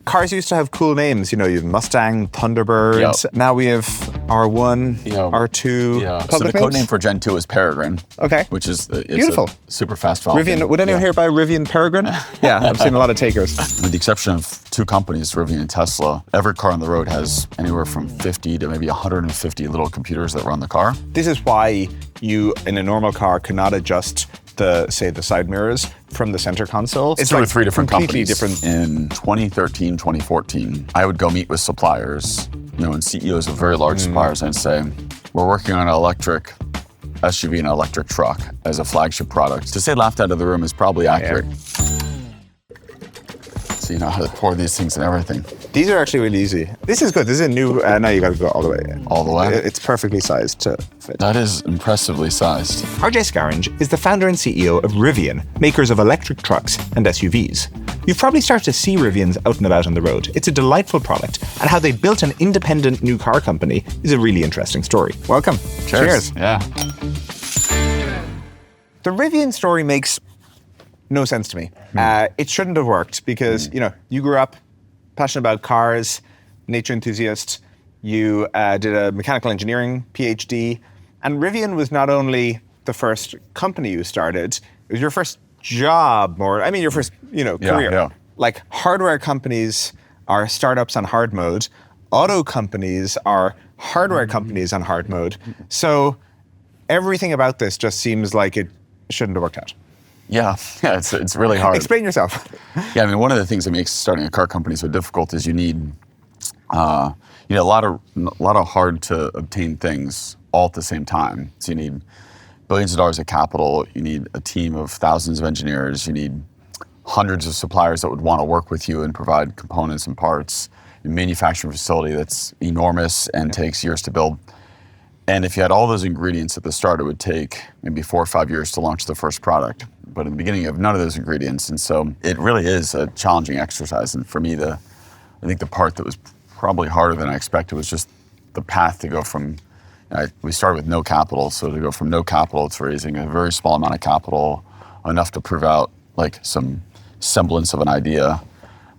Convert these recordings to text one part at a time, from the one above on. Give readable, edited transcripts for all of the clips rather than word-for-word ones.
cars used to have cool names. You have Mustang, Thunderbird. Yep. Now we have R1, R2. Yeah. So the code name for Gen 2 is Peregrine. Okay. Which is Beautiful. A super fast Falcon. Rivian. Would anyone here buy Rivian Peregrine? Yeah, I've seen a lot of takers. With the exception of two companies, Rivian and Tesla, every car on the road has anywhere from 50 to maybe 150 little computers that run the car. This is why you, in a normal car, cannot adjust the side mirrors from the center console. It's like 3 different completely companies. different. In 2013, 2014, I would go meet with suppliers, and CEOs of very large suppliers, and say, we're working on an electric SUV and an electric truck as a flagship product. To say laughed out of the room is probably accurate. So you know how to pour these things and everything. These are actually really easy. This is good. This is a new, now you got to go all the way. All the way? It's perfectly sized to fit. That is impressively sized. RJ Scaringe is the founder and CEO of Rivian, makers of electric trucks and SUVs. You've probably started to see Rivians out and about on the road. It's a delightful product, and how they built an independent new car company is a really interesting story. Welcome. Cheers. Yeah. The Rivian story makes no sense to me. It shouldn't have worked because, you grew up passionate about cars, nature enthusiast. You did a mechanical engineering PhD. And Rivian was not only the first company you started, it was your first job, your first, career. Yeah. Like, hardware companies are startups on hard mode. Auto companies are hardware companies on hard mode. So everything about this just seems like it shouldn't have worked out. Yeah, it's really hard. Explain yourself. Yeah, one of the things that makes starting a car company so difficult is you need a lot of hard to obtain things all at the same time. So you need billions of dollars of capital. You need a team of thousands of engineers. You need hundreds of suppliers that would want to work with you and provide components and parts. A manufacturing facility that's enormous and takes years to build. And if you had all those ingredients at the start, it would take maybe 4 or 5 years to launch the first product. But in the beginning, you have none of those ingredients. And so it really is a challenging exercise. And for me, I think the part that was probably harder than I expected was just the path to go from, we started with no capital. So to go from no capital to raising a very small amount of capital, enough to prove out like some semblance of an idea,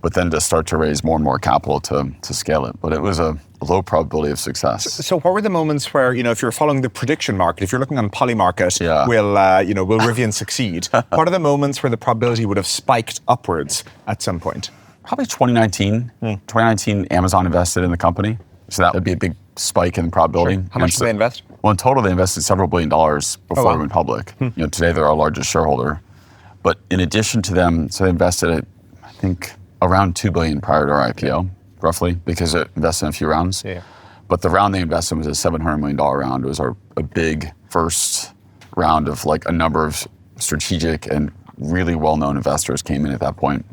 but then to start to raise more and more capital to scale it. But it was a low probability of success. So what were the moments where, if you're following the prediction market, if you're looking on Polymarket, will Rivian succeed? What are the moments where the probability would have spiked upwards at some point? Probably 2019. 2019, Amazon invested in the company. So that would be a big spike in probability. Sure. How much did they invest? Well, in total, they invested several $1 billion before we went public. Today they're our largest shareholder. But in addition to them, so they invested, I think, around $2 billion prior to our IPO, roughly, because it invested in a few rounds. Yeah. But the round they invested was a $700 million round. It was a big first round of like a number of strategic and really well-known investors came in at that point.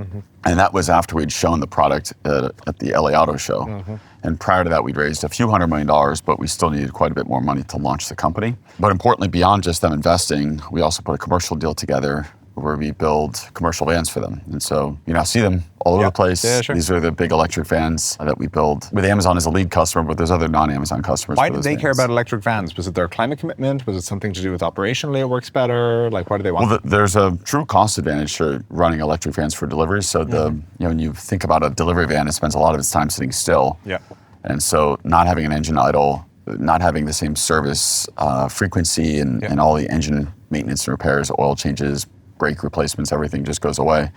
And that was after we'd shown the product at the LA Auto Show. And prior to that, we'd raised a few $100 million, but we still needed quite a bit more money to launch the company. But importantly, beyond just them investing, we also put a commercial deal together where we build commercial vans for them. And so you now see them all over the place. Yeah, sure. These are the big electric vans that we build with Amazon as a lead customer, but there's other non-Amazon customers. Why did they care about electric vans? Was it their climate commitment? Was it something to do with operationally it works better? Like, why do they want Well, there's a true cost advantage to running electric vans for deliveries. So when you think about a delivery van, it spends a lot of its time sitting still. Yeah. And so not having an engine idle, not having the same service frequency and all the engine maintenance and repairs, oil changes, brake replacements, everything just goes away.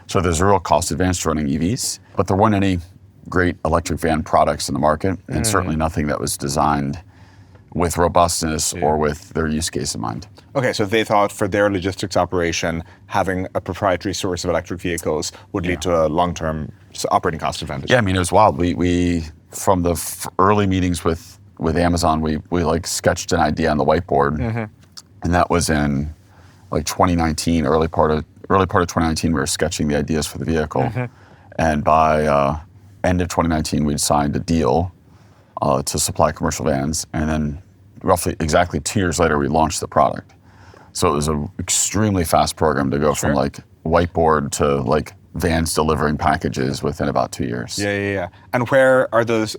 So there's a real cost advantage to running EVs, but there weren't any great electric van products in the market, and certainly nothing that was designed with robustness or with their use case in mind. Okay, so they thought for their logistics operation, having a proprietary source of electric vehicles would lead to a long-term operating cost advantage. Yeah, it was wild. We from the early meetings with Amazon, we like sketched an idea on the whiteboard, and that was in like 2019, early part of 2019, we were sketching the ideas for the vehicle. And by end of 2019, we'd signed a deal to supply commercial vans. And then roughly exactly 2 years later, we launched the product. So it was an extremely fast program to go from like whiteboard to like vans delivering packages within about 2 years. Yeah. And where are those,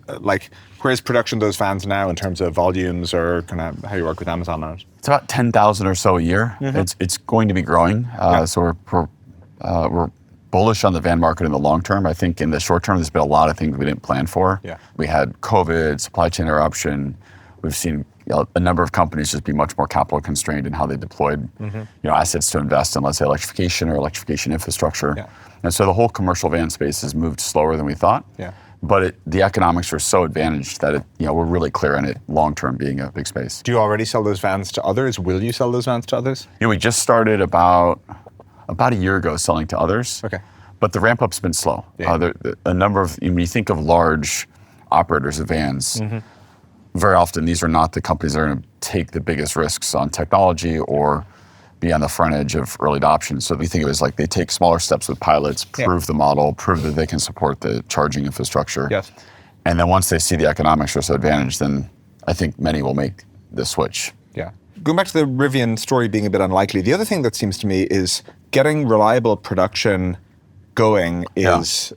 where's production of those vans now in terms of volumes or kind of how you work with Amazon on it? It's about 10,000 or so a year. It's going to be growing. So we're bullish on the van market in the long term. I think in the short term, there's been a lot of things we didn't plan for. Yeah. We had COVID, supply chain interruption. We've seen a number of companies just be much more capital constrained in how they deployed assets to invest in, let's say, electrification or electrification infrastructure. Yeah. And so the whole commercial van space has moved slower than we thought. Yeah. But the economics are so advantaged that we're really clear on it long term being a big space. Do you already sell those vans to others? Will you sell those vans to others? We just started about a year ago selling to others. Okay. But the ramp up's been slow. Yeah. A number of, when you think of large operators of vans, very often these are not the companies that are going to take the biggest risks on technology or be on the front edge of early adoption. So we think of it as like they take smaller steps with pilots, prove the model, prove that they can support the charging infrastructure. Yes. And then once they see the economics are so advantaged, then I think many will make the switch. Yeah. Going back to the Rivian story being a bit unlikely, the other thing that seems to me is getting reliable production going is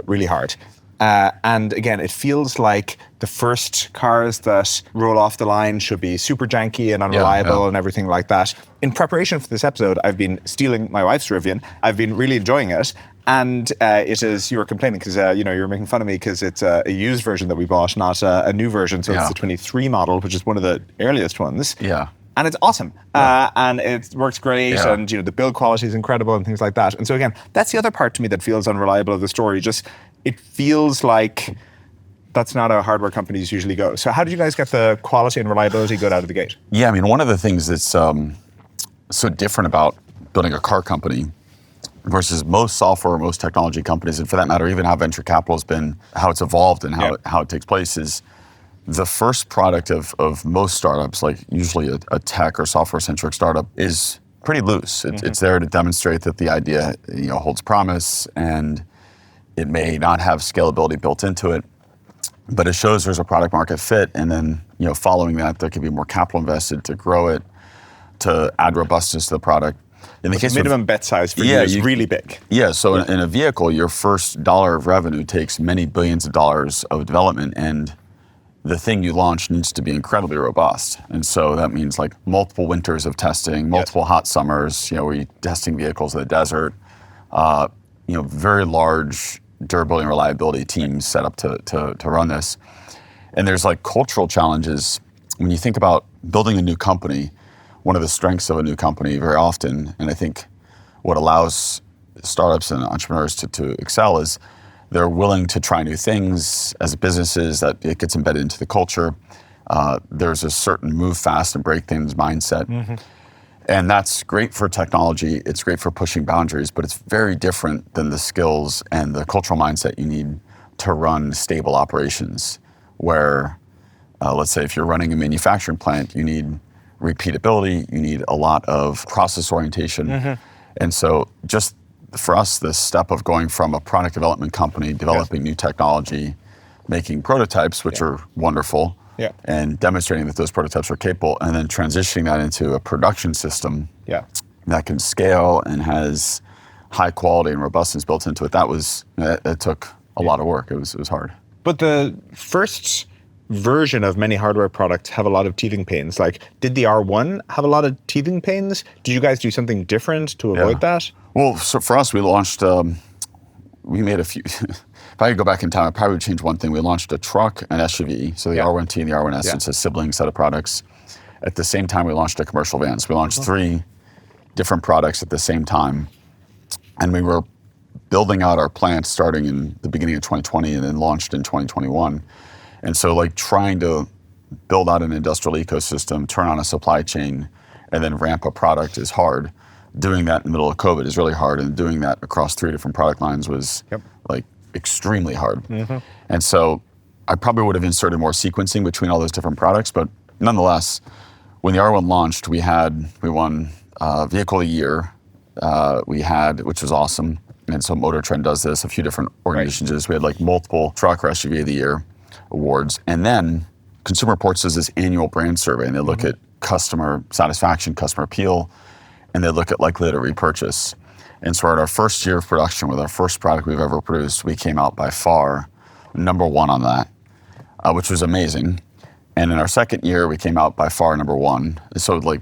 really hard. And again, it feels like the first cars that roll off the line should be super janky and unreliable and everything like that. In preparation for this episode, I've been stealing my wife's Rivian. I've been really enjoying it. And it is, you were complaining because, you were making fun of me because it's a used version that we bought, not a new version. So it's the 23 model, which is one of the earliest ones. Yeah. And it's awesome. And it works great. Yeah. And, the build quality is incredible and things like that. And so again, that's the other part to me that feels unreliable of the story. Just, it feels like that's not how hardware companies usually go. So how did you guys get the quality and reliability good out of the gate? Yeah, one of the things that's so different about building a car company versus most software, most technology companies, and for that matter, even how venture capital has been, how it's evolved and how it takes place is the first product of most startups, like usually a tech or software-centric startup, is pretty loose. It's there to demonstrate that the idea holds promise and it may not have scalability built into it, but it shows there's a product market fit, and then following that, there can be more capital invested to grow it, to add robustness to the product. In the case minimum bet size for you is really big. Yeah, so in a vehicle, your first dollar of revenue takes many billions of dollars of development, and the thing you launch needs to be incredibly robust. And so that means like multiple winters of testing, multiple hot summers, where you're testing vehicles in the desert, very large durability and reliability teams set up to run this. And there's like cultural challenges. When you think about building a new company, one of the strengths of a new company very often, and I think what allows startups and entrepreneurs to excel is they're willing to try new things as businesses, that it gets embedded into the culture. There's a certain move fast and break things mindset. And that's great for technology. It's great for pushing boundaries, but it's very different than the skills and the cultural mindset you need to run stable operations where, let's say if you're running a manufacturing plant, you need repeatability, you need a lot of process orientation. And so just for us, this step of going from a product development company, developing new technology, making prototypes, which are wonderful, and demonstrating that those prototypes are capable, and then transitioning that into a production system that can scale and has high quality and robustness built into it. That took a lot of work. It was hard. But the first version of many hardware products have a lot of teething pains. Like, did the R1 have a lot of teething pains? Did you guys do something different to avoid that? Well, so for us, we launched, we made a few, if I could go back in time, I probably would change one thing. We launched a truck and SUV, so the R1T and the R1S, it's a sibling set of products. At the same time, we launched a commercial van. So we launched 3 different products at the same time. And we were building out our plant starting in the beginning of 2020 and then launched in 2021. And so like trying to build out an industrial ecosystem, turn on a supply chain, and then ramp a product is hard. Doing that in the middle of COVID is really hard, and doing that across 3 different product lines was like extremely hard. And so I probably would have inserted more sequencing between all those different products, but nonetheless, when the R1 launched, we won Vehicle of the Year, which was awesome. And so Motor Trend does this, a few different organizations. We had like multiple truck or SUV of the Year awards. And then Consumer Reports does this annual brand survey, and they look at customer satisfaction, customer appeal, and they look at likelihood of repurchase. And so at our first year of production with our first product we've ever produced, we came out by far #1 on that, which was amazing. And in our second year, we came out by far #1. So like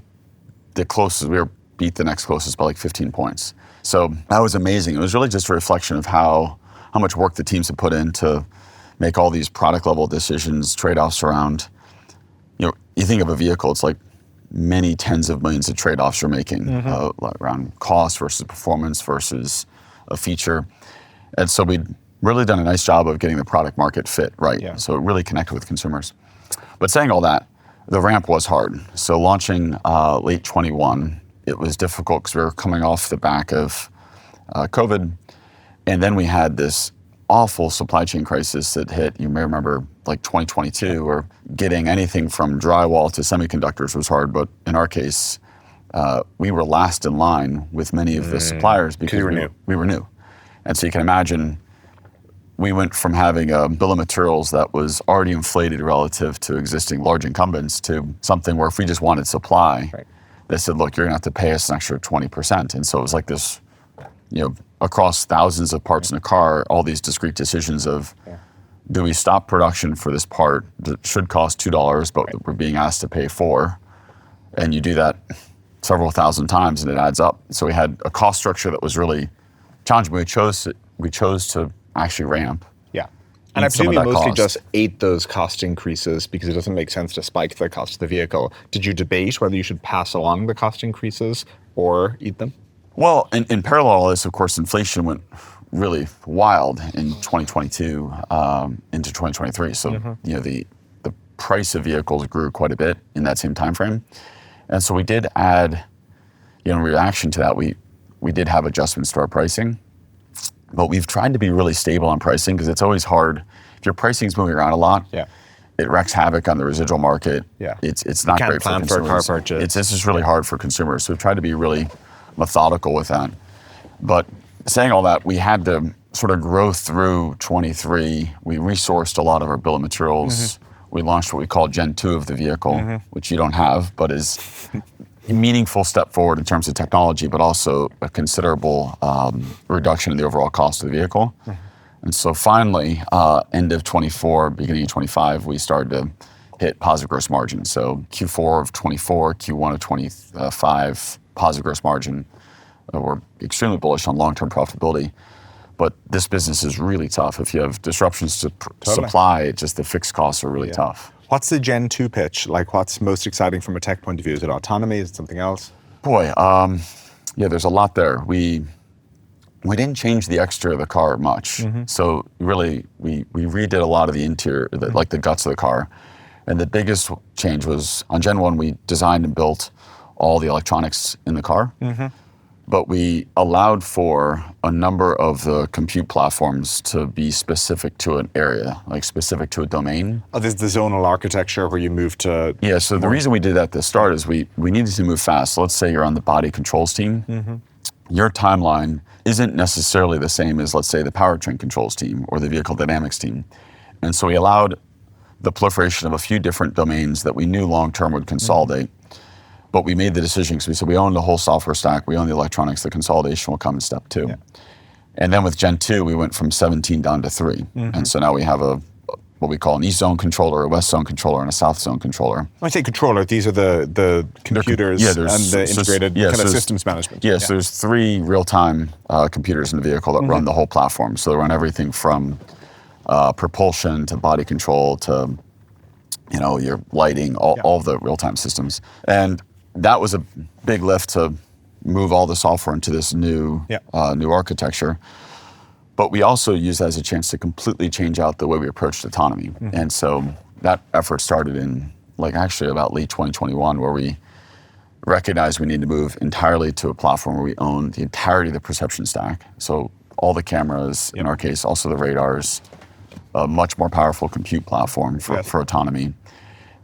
the closest, we beat the next closest by like 15 points. So that was amazing. It was really just a reflection of how much work the teams had put in to make all these product level decisions, trade-offs around, you think of a vehicle, it's like many tens of millions of trade-offs you're making around cost versus performance versus a feature. And so we'd really done a nice job of getting the product market fit right. Yeah. So it really connected with consumers. But saying all that, the ramp was hard. So launching late 21, it was difficult because we were coming off the back of COVID. And then we had this awful supply chain crisis that hit, you may remember, like 2022, where getting anything from drywall to semiconductors was hard. But in our case, we were last in line with many of the suppliers because we were new. And so you can imagine, we went from having a bill of materials that was already inflated relative to existing large incumbents to something where if we just wanted supply, they said, look, you're gonna have to pay us an extra 20%. And so it was like this, across thousands of parts in a car, all these discrete decisions of, do we stop production for this part that should cost $2, but we're being asked to pay $4? And you do that several thousand times and it adds up. So we had a cost structure that was really challenging. We chose to actually ramp. Yeah. And I presume you mostly just ate those cost increases because it doesn't make sense to spike the cost of the vehicle. Did you debate whether you should pass along the cost increases or eat them? Well, in parallel to this, of course, inflation went really wild in 2022 into 2023. So the price of vehicles grew quite a bit in that same time frame. And so we did add, in reaction to that, we did have adjustments to our pricing. But we've tried to be really stable on pricing because it's always hard. If your pricing is moving around a lot, it wrecks havoc on the residual market. Yeah. It's not great for consumers. For a car purchase. It's just really hard for consumers. So we've tried to be really methodical with that. But saying all that, we had to sort of grow through 23. We resourced a lot of our bill of materials. We launched what we call Gen 2 of the vehicle, which you don't have, but is a meaningful step forward in terms of technology, but also a considerable reduction in the overall cost of the vehicle. And so finally, end of 24, beginning of 25, we started to hit positive gross margin. So Q4 of 24, Q1 of 25, positive gross margin. We're extremely bullish on long-term profitability. But this business is really tough. If you have disruptions to supply, just the fixed costs are really tough. What's the Gen 2 pitch? Like, what's most exciting from a tech point of view? Is it autonomy? Is it something else? Boy, there's a lot there. We didn't change the exterior of the car much. So really, we redid a lot of the interior, like the guts of the car. And the biggest change was on Gen 1, we designed and built all the electronics in the car. But we allowed for a number of the compute platforms to be specific to an area, like specific to a domain. Oh, this is the zonal architecture where you move to... Yeah, so the reason we did that at the start is we needed to move fast. So let's say you're on the body controls team. Your timeline isn't necessarily the same as, let's say, the powertrain controls team or the vehicle dynamics team. And so we allowed the proliferation of a few different domains that we knew long-term would consolidate. But we made the decision because we said we own the whole software stack, we own the electronics, the consolidation will come in step 2. And then with Gen 2, we went from 17 down to 3. And so now we have what we call an East Zone controller, a West Zone controller, and a South Zone controller. When I say controller, these are the computers and the integrated kind of systems management. Yes, there's 3 real-time computers in the vehicle that run the whole platform. So they run everything from propulsion to body control to your lighting, all the real-time systems. And that was a big lift to move all the software into this new architecture. But we also used that as a chance to completely change out the way we approached autonomy. And so that effort started in actually about late 2021, where we recognized we needed to move entirely to a platform where we own the entirety of the perception stack. So all the cameras, in our case, also the radars, a much more powerful compute platform for autonomy.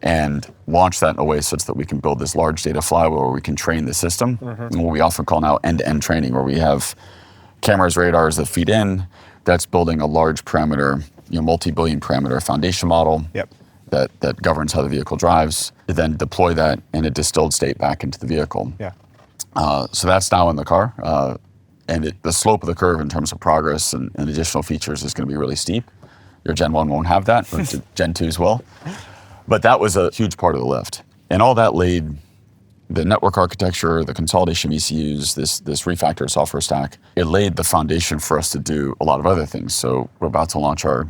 And launch that in a way such that we can build this large data flywheel where we can train the system, and what we often call now end-to-end training, where we have cameras, radars that feed in, that's building a large parameter, multi-billion parameter foundation model that governs how the vehicle drives, then deploy that in a distilled state back into the vehicle. So that's now in the car, and the slope of the curve in terms of progress and additional features is going to be really steep. Your Gen 1 won't have that, but Gen 2s will. But that was a huge part of the lift. And all that laid the network architecture, the consolidation of ECUs, this refactored software stack, it laid the foundation for us to do a lot of other things. So we're about to launch our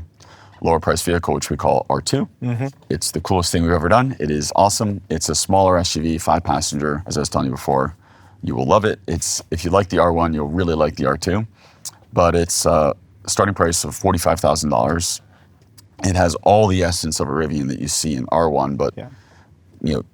lower price vehicle, which we call R2. It's the coolest thing we've ever done. It is awesome. It's a smaller SUV, 5-passenger, as I was telling you before. You will love it. If you like the R1, you'll really like the R2. But it's a starting price of $45,000. It has all the essence of a Rivian that you see in R1, but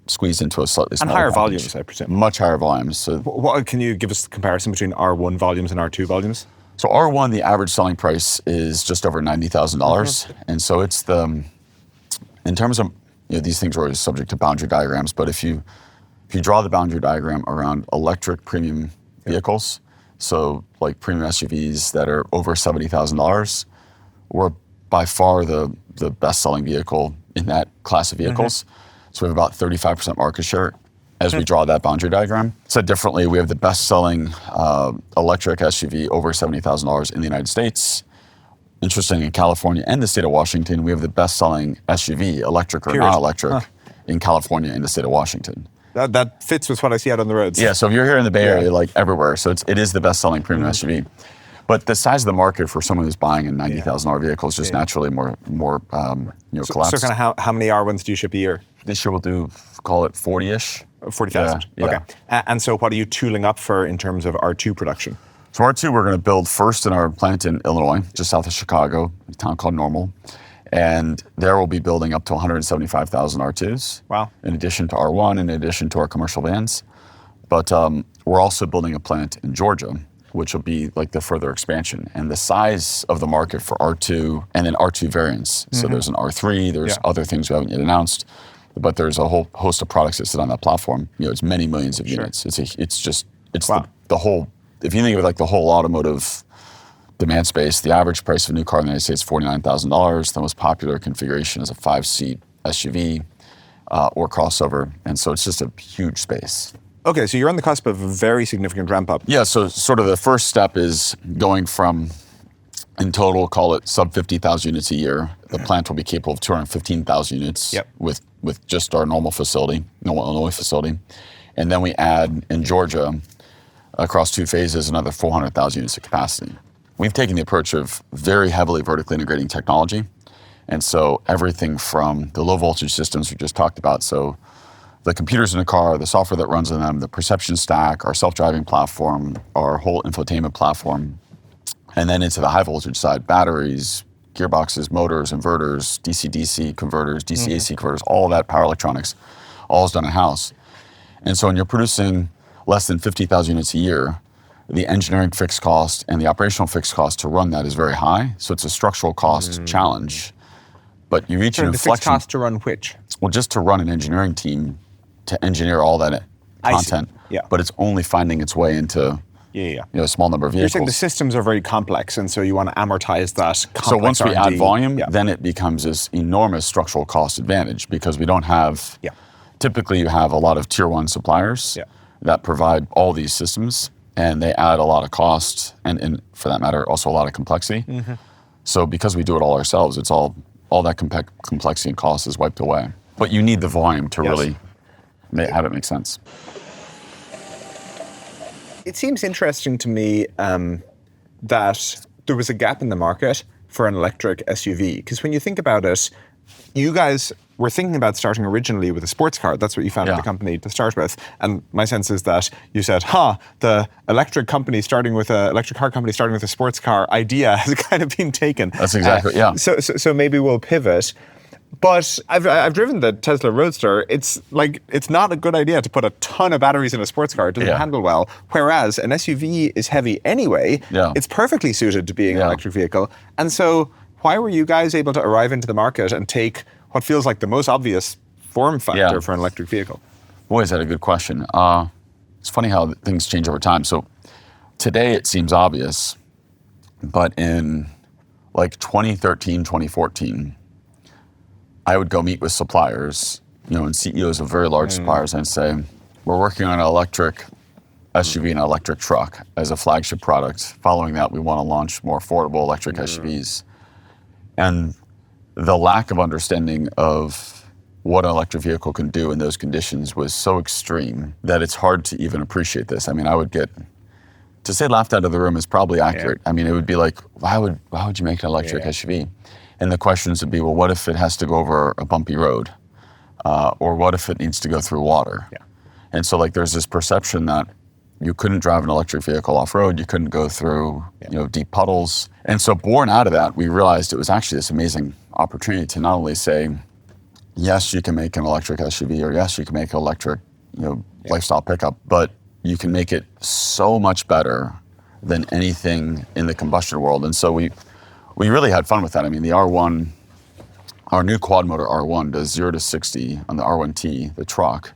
squeezed into a slightly smaller And higher package. volumes, I presume. Much higher volumes. So, Can you give us a comparison between R1 volumes and R2 volumes? so R1, the average selling price is just over $90,000, and so it's in terms of these things are always subject to boundary diagrams, but if you draw the boundary diagram around electric premium vehicles, so like premium SUVs that are over $70,000, we're by far the best-selling vehicle in that class of vehicles. So we have about 35% market share as we draw that boundary diagram. Said differently, we have the best-selling electric SUV over $70,000 in the United States. Interesting, in California and the state of Washington, we have the best-selling SUV, electric or non-electric, in California and the state of Washington. That fits with what I see out on the roads. Yeah, so if you're here in the Bay Area, like everywhere, so it is the best-selling premium SUV. But the size of the market for someone who's buying a $90,000 vehicle is just naturally more collapsed. So kind of how many R1s do you ship a year? This year we'll do, call it 40-ish. 40,000. Yeah. Okay. And so what are you tooling up for in terms of R2 production? So R2 we're going to build first in our plant in Illinois, just south of Chicago, a town called Normal. And there we'll be building up to 175,000 R2s. Wow. In addition to R1, in addition to our commercial vans. But we're also building a plant in Georgia, which will be like the further expansion. And the size of the market for R2 and then R2 variants. So there's an R3, there's other things we haven't yet announced, but there's a whole host of products that sit on that platform. It's many millions of units. It's the whole, if you think of it like the whole automotive demand space, the average price of a new car in the United States is $49,000. The most popular configuration is a 5-seat SUV or crossover. And so it's just a huge space. Okay, so you're on the cusp of a very significant ramp up. Yeah, so sort of the first step is going from, in total, call it sub 50,000 units a year. The plant will be capable of 215,000 units with just our normal Illinois facility. And then we add in Georgia, across 2 phases, another 400,000 units of capacity. We've taken the approach of very heavily vertically integrating technology. And so everything from the low voltage systems we just talked about, so the computers in the car, the software that runs on them, the perception stack, our self-driving platform, our whole infotainment platform, and then into the high voltage side, batteries, gearboxes, motors, inverters, DC-DC converters, DC-AC converters, all of that power electronics, all is done in-house. And so when you're producing less than 50,000 units a year, the engineering fixed cost and the operational fixed cost to run that is very high. So it's a structural cost challenge. But you reach an inflection. The fixed cost to run which? Well, just to run an engineering team, to engineer all that content, but it's only finding its way into a small number of vehicles. You're saying the systems are very complex, and so you want to amortize that complex So once we R&D. add volume, then it becomes this enormous structural cost advantage because we don't have, typically you have a lot of tier 1 suppliers that provide all these systems, and they add a lot of cost, and for that matter, also a lot of complexity. So because we do it all ourselves, it's all that complexity and cost is wiped away. But you need the volume to really have it make sense. It seems interesting to me that there was a gap in the market for an electric SUV. Because when you think about it, you guys were thinking about starting originally with a sports car. That's what you founded the company to start with. And my sense is that you said, the electric car company starting with a sports car idea has kind of been taken. That's exactly, So maybe we'll pivot. But I've driven the Tesla Roadster. It's not a good idea to put a ton of batteries in a sports car. It doesn't handle well. Whereas an SUV is heavy anyway. It's perfectly suited to being an electric vehicle. And so why were you guys able to arrive into the market and take what feels like the most obvious form factor for an electric vehicle? Boy, is that a good question. It's funny how things change over time. So today it seems obvious, but in like 2013, 2014, I would go meet with suppliers, and CEOs of very large suppliers and say, we're working on an electric SUV and an electric truck as a flagship product. Following that, we want to launch more affordable electric SUVs. And the lack of understanding of what an electric vehicle can do in those conditions was so extreme that it's hard to even appreciate this. I mean, I would get, to say laughed out of the room is probably accurate. I mean, it would be like, why would you make an electric SUV? And the questions would be, well, what if it has to go over a bumpy road? Or what if it needs to go through water? And so like there's this perception that you couldn't drive an electric vehicle off-road, you couldn't go through deep puddles. And so born out of that, we realized it was actually this amazing opportunity to not only say, yes, you can make an electric SUV, or yes, you can make an electric lifestyle pickup, but you can make it so much better than anything in the combustion world. And so we really had fun with that. I mean, the R1, our new quad motor R1 does 0 to 60 on the R1T, the truck,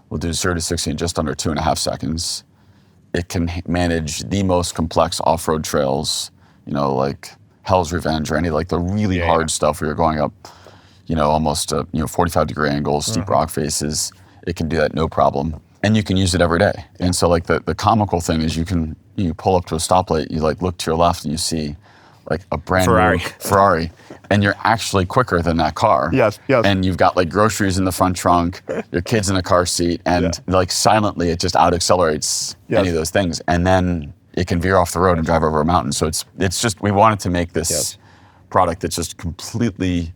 will do 0 to 60 in just under 2.5 seconds. It can manage the most complex off-road trails, like Hell's Revenge or any like the really hard stuff where you're going up, almost 45-degree angles, steep rock faces. It can do that no problem. And you can use it every day. And so like the comical thing is you pull up to a stoplight, you like look to your left and you see like a brand new Ferrari, and you're actually quicker than that car. Yes. And you've got like groceries in the front trunk, your kid's in a car seat, and like silently it just out accelerates any of those things. And then it can veer off the road and drive over a mountain. So it's just, we wanted to make this product that just completely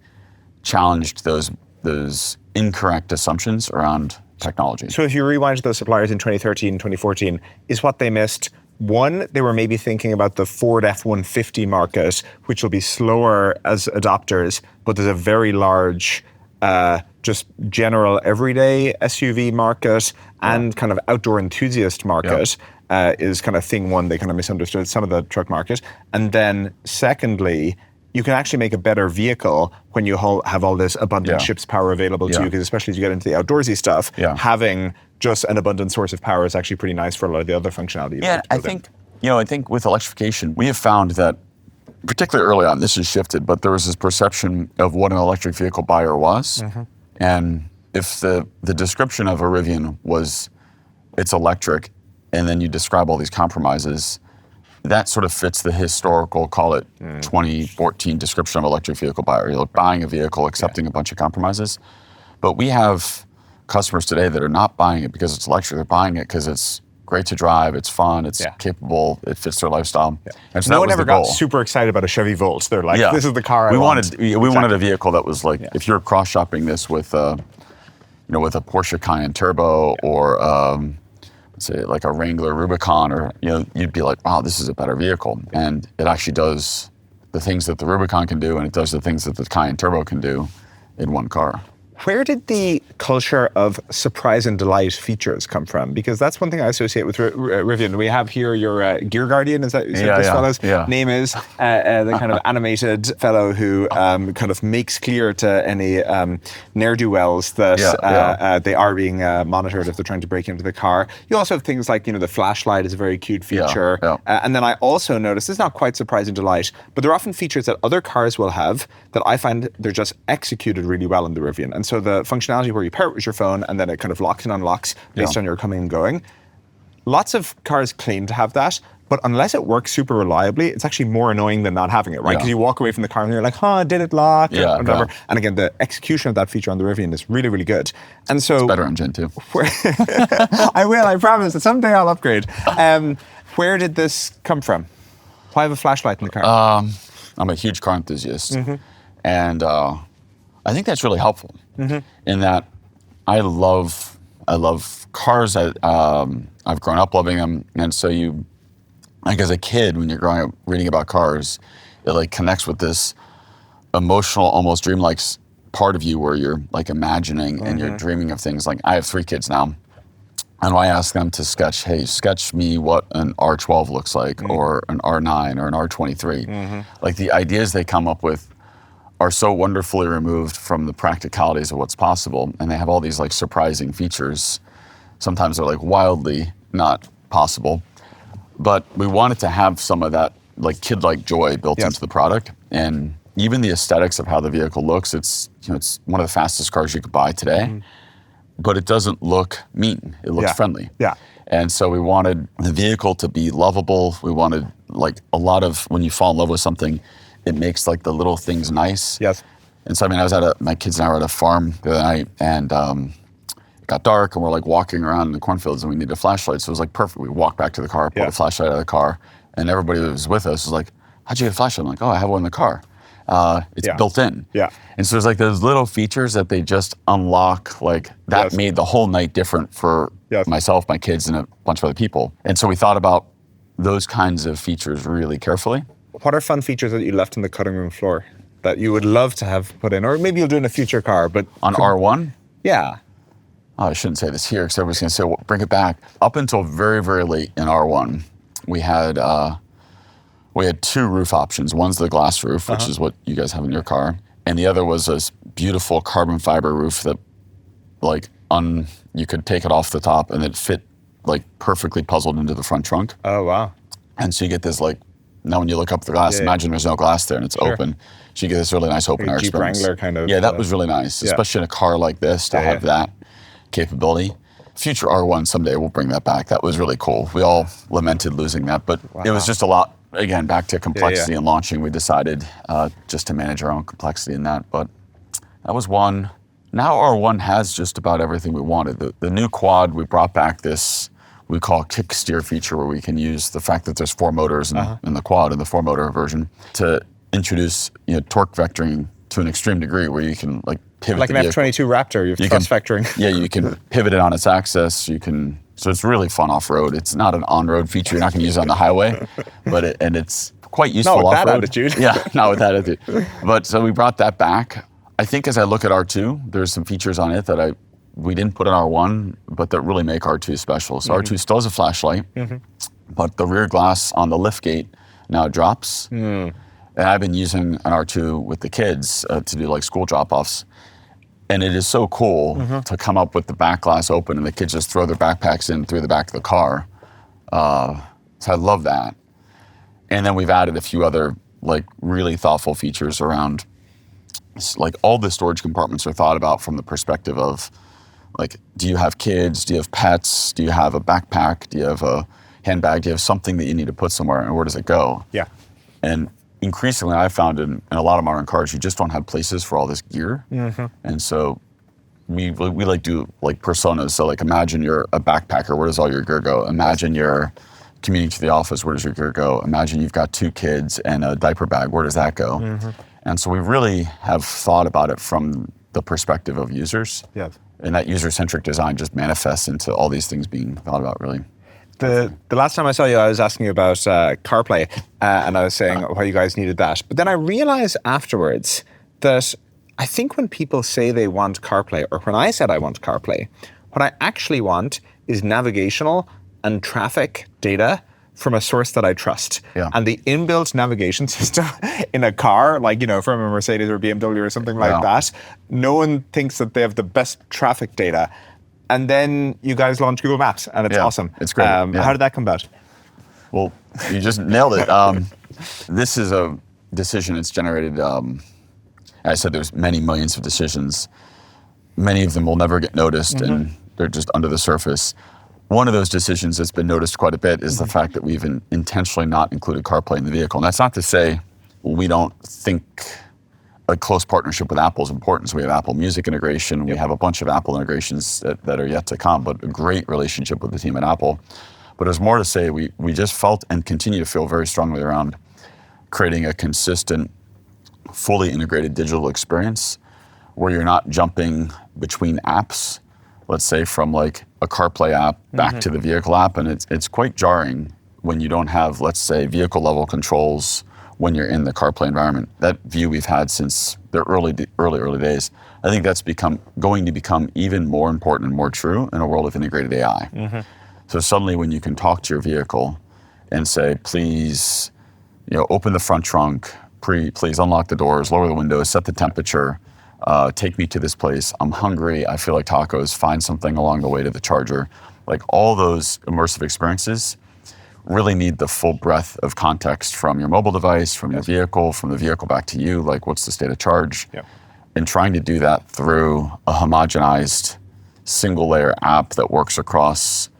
challenged those incorrect assumptions around technology. So if you rewind to those suppliers in 2013, 2014, is what they missed? One, they were maybe thinking about the Ford F-150 market, which will be slower as adopters, but there's a very large, just general everyday SUV market and kind of outdoor enthusiast market is kind of thing one. They kind of misunderstood some of the truck market. And then secondly, you can actually make a better vehicle when you have all this abundant ship's power available to you, because especially as you get into the outdoorsy stuff, having just an abundant source of power is actually pretty nice for a lot of the other functionality. I think with electrification, we have found that, particularly early on, this has shifted, but there was this perception of what an electric vehicle buyer was. And if the description of a Rivian was, it's electric, and then you describe all these compromises, that sort of fits the historical, call it 2014 description of electric vehicle buyer. You're buying a vehicle, accepting a bunch of compromises. But we have customers today that are not buying it because it's electric. They're buying it because it's great to drive, it's fun, it's capable, it fits their lifestyle. And so no one ever got super excited about a Chevy Volt. They're like, this is the car I want. We wanted a vehicle that was like, if you're cross-shopping this with with a Porsche Cayenne Turbo or let's say like a Wrangler Rubicon, or you'd be like, wow, this is a better vehicle. And it actually does the things that the Rubicon can do, and it does the things that the Cayenne Turbo can do in one car. Where did the culture of surprise and delight features come from? Because that's one thing I associate with Rivian. We have here your Gear Guardian, is that this fellow's name is? The kind of animated fellow who kind of makes clear to any ne'er-do-wells that they are being monitored if they're trying to break into the car. You also have things like, the flashlight is a very cute feature. And then I also noticed, it's not quite surprise and delight, but there are often features that other cars will have that I find they're just executed really well in the Rivian. And so the functionality where you pair it with your phone and then it kind of locks and unlocks based on your coming and going. Lots of cars claim to have that, but unless it works super reliably, it's actually more annoying than not having it, right? Because you walk away from the car and you're like, did it lock? Or whatever. And again, the execution of that feature on the Rivian is really, really good. And so it's better on Gen 2. I promise that someday I'll upgrade. Where did this come from? Why have a flashlight in the car? I'm a huge car enthusiast. And I think that's really helpful in that I love cars. I've grown up loving them. And so like as a kid, when you're growing up reading about cars, it like connects with this emotional, almost dreamlike part of you where you're like imagining and you're dreaming of things. Like I have 3 kids now. And I ask them to sketch me what an R12 looks like or an R9 or an R23. Like the ideas they come up with are so wonderfully removed from the practicalities of what's possible, and they have all these like surprising features. Sometimes they're like wildly not possible, but we wanted to have some of that like kid-like joy built into the product. And even the aesthetics of how the vehicle looks, it's it's one of the fastest cars you could buy today, but it doesn't look mean. It looks friendly. And so we wanted the vehicle to be lovable. We wanted like a lot of, when you fall in love with something, it makes like the little things nice. And so, I mean, my kids and I were at a farm the other night, and it got dark, and we're like walking around in the cornfields, and we needed a flashlight. So it was like perfect. We walked back to the car, pulled the flashlight out of the car, and everybody that was with us was like, "How'd you get a flashlight?" I'm like, "Oh, I have one in the car. It's built in." Yeah. And so there's like those little features that they just unlock, like that made the whole night different for myself, my kids, and a bunch of other people. And so we thought about those kinds of features really carefully. What are fun features that you left on the cutting room floor that you would love to have put in, or maybe you'll do in a future car, but on R1? Yeah. Oh, I shouldn't say this here because everybody's going to say, well, bring it back. Up until very, very late in R1, we had two roof options. One's the glass roof, which is what you guys have in your car, and the other was this beautiful carbon fiber roof that, like, you could take it off the top and it fit like perfectly puzzled into the front trunk. Oh, wow. And so you get this like, now when you look up at the glass, imagine there's no glass there and it's open. So you get this really nice open air Jeep experience. Wrangler kind of. Yeah, that was really nice, especially in a car like this to have that capability. Future R1 someday we'll bring that back. That was really cool. We all lamented losing that, but it was just a lot. Again, back to complexity and launching, we decided just to manage our own complexity in that. But that was one. Now R1 has just about everything we wanted. The new quad, we brought back this we call kick steer feature, where we can use the fact that there's 4 motors in the quad, in the 4-motor version, to introduce torque vectoring to an extreme degree, where you can like pivot like the an vehicle. F22 Raptor, you have thrust vectoring. Yeah, you can pivot it on its axis. So it's really fun off-road. It's not an on-road feature. You're not going to use it on the highway, but it's quite useful not with off-road. that attitude. Yeah, not with that attitude. But so we brought that back. I think as I look at R2, there's some features on it that we didn't put in R1, but that really make R2 special. So R2 still has a flashlight, but the rear glass on the liftgate now drops. And I've been using an R2 with the kids to do like school drop-offs. And it is so cool to come up with the back glass open and the kids just throw their backpacks in through the back of the car. So I love that. And then we've added a few other like really thoughtful features around, like all the storage compartments are thought about from the perspective of like, do you have kids? Do you have pets? Do you have a backpack? Do you have a handbag? Do you have something that you need to put somewhere, and where does it go? Yeah. And increasingly, I've found in a lot of modern cars, you just don't have places for all this gear. And so we like do like personas. So like, imagine you're a backpacker. Where does all your gear go? Imagine you're commuting to the office. Where does your gear go? Imagine you've got 2 kids and a diaper bag. Where does that go? And so we really have thought about it from the perspective of users. Yeah. And that user-centric design just manifests into all these things being thought about, really. The last time I saw you, I was asking you about CarPlay, and I was saying why you guys needed that. But then I realized afterwards that I think when people say they want CarPlay, or when I said I want CarPlay, what I actually want is navigational and traffic data from a source that I trust. Yeah. And the inbuilt navigation system in a car, like, from a Mercedes or BMW or something like that, no one thinks that they have the best traffic data. And then you guys launch Google Maps, and it's awesome. It's great. How did that come about? Well, you just nailed it. This is a decision that's generated, I said there's many millions of decisions. Many of them will never get noticed, and they're just under the surface. One of those decisions that's been noticed quite a bit is the fact that we've intentionally not included CarPlay in the vehicle. And that's not to say we don't think a close partnership with Apple is important. So we have Apple Music integration. We have a bunch of Apple integrations that are yet to come, but a great relationship with the team at Apple. But there's more to say. We just felt and continue to feel very strongly around creating a consistent, fully integrated digital experience where you're not jumping between apps, let's say from like a CarPlay app back to the vehicle app. And it's quite jarring when you don't have, let's say, vehicle level controls when you're in the CarPlay environment. That view we've had since the early days. I think that's going to become even more important and more true in a world of integrated AI. So suddenly when you can talk to your vehicle and say, please, open the front trunk, please unlock the doors, lower the windows, set the temperature, take me to this place, I'm hungry, I feel like tacos, find something along the way to the charger. Like all those immersive experiences really need the full breadth of context from your mobile device, from your vehicle, from the vehicle back to you, like what's the state of charge. And trying to do that through a homogenized single layer app that works across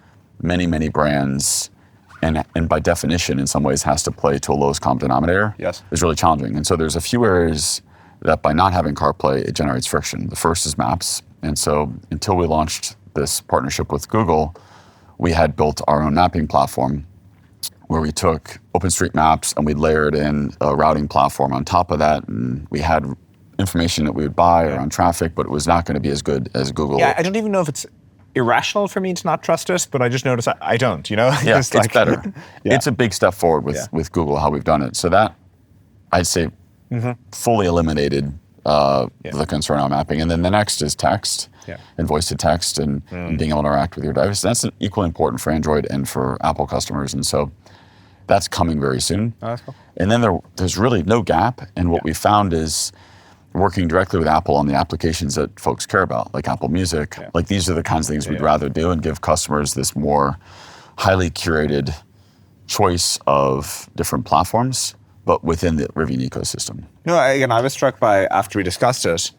many, many brands and by definition in some ways has to play to a lowest common denominator is really challenging. And so there's a few areas that by not having CarPlay, it generates friction. The first is maps. And so until we launched this partnership with Google, we had built our own mapping platform where we took OpenStreetMaps and we layered in a routing platform on top of that. And we had information that we would buy around traffic, but it was not going to be as good as Google. Yeah, I don't even know if it's irrational for me to not trust it, but I just notice I don't, Yeah, it's better. Yeah. It's a big step forward with Google, how we've done it. So that, I'd say, fully eliminated the concern on mapping. And then the next is text and voice to text and being able to interact with your device. That's equally important for Android and for Apple customers. And so that's coming very soon. Oh, that's cool. And then there's really no gap. And what we found is working directly with Apple on the applications that folks care about, like Apple Music. Like these are the kinds of things we'd rather do and give customers this more highly curated choice of different platforms, but within the Rivian ecosystem. Again, I was struck by, after we discussed it,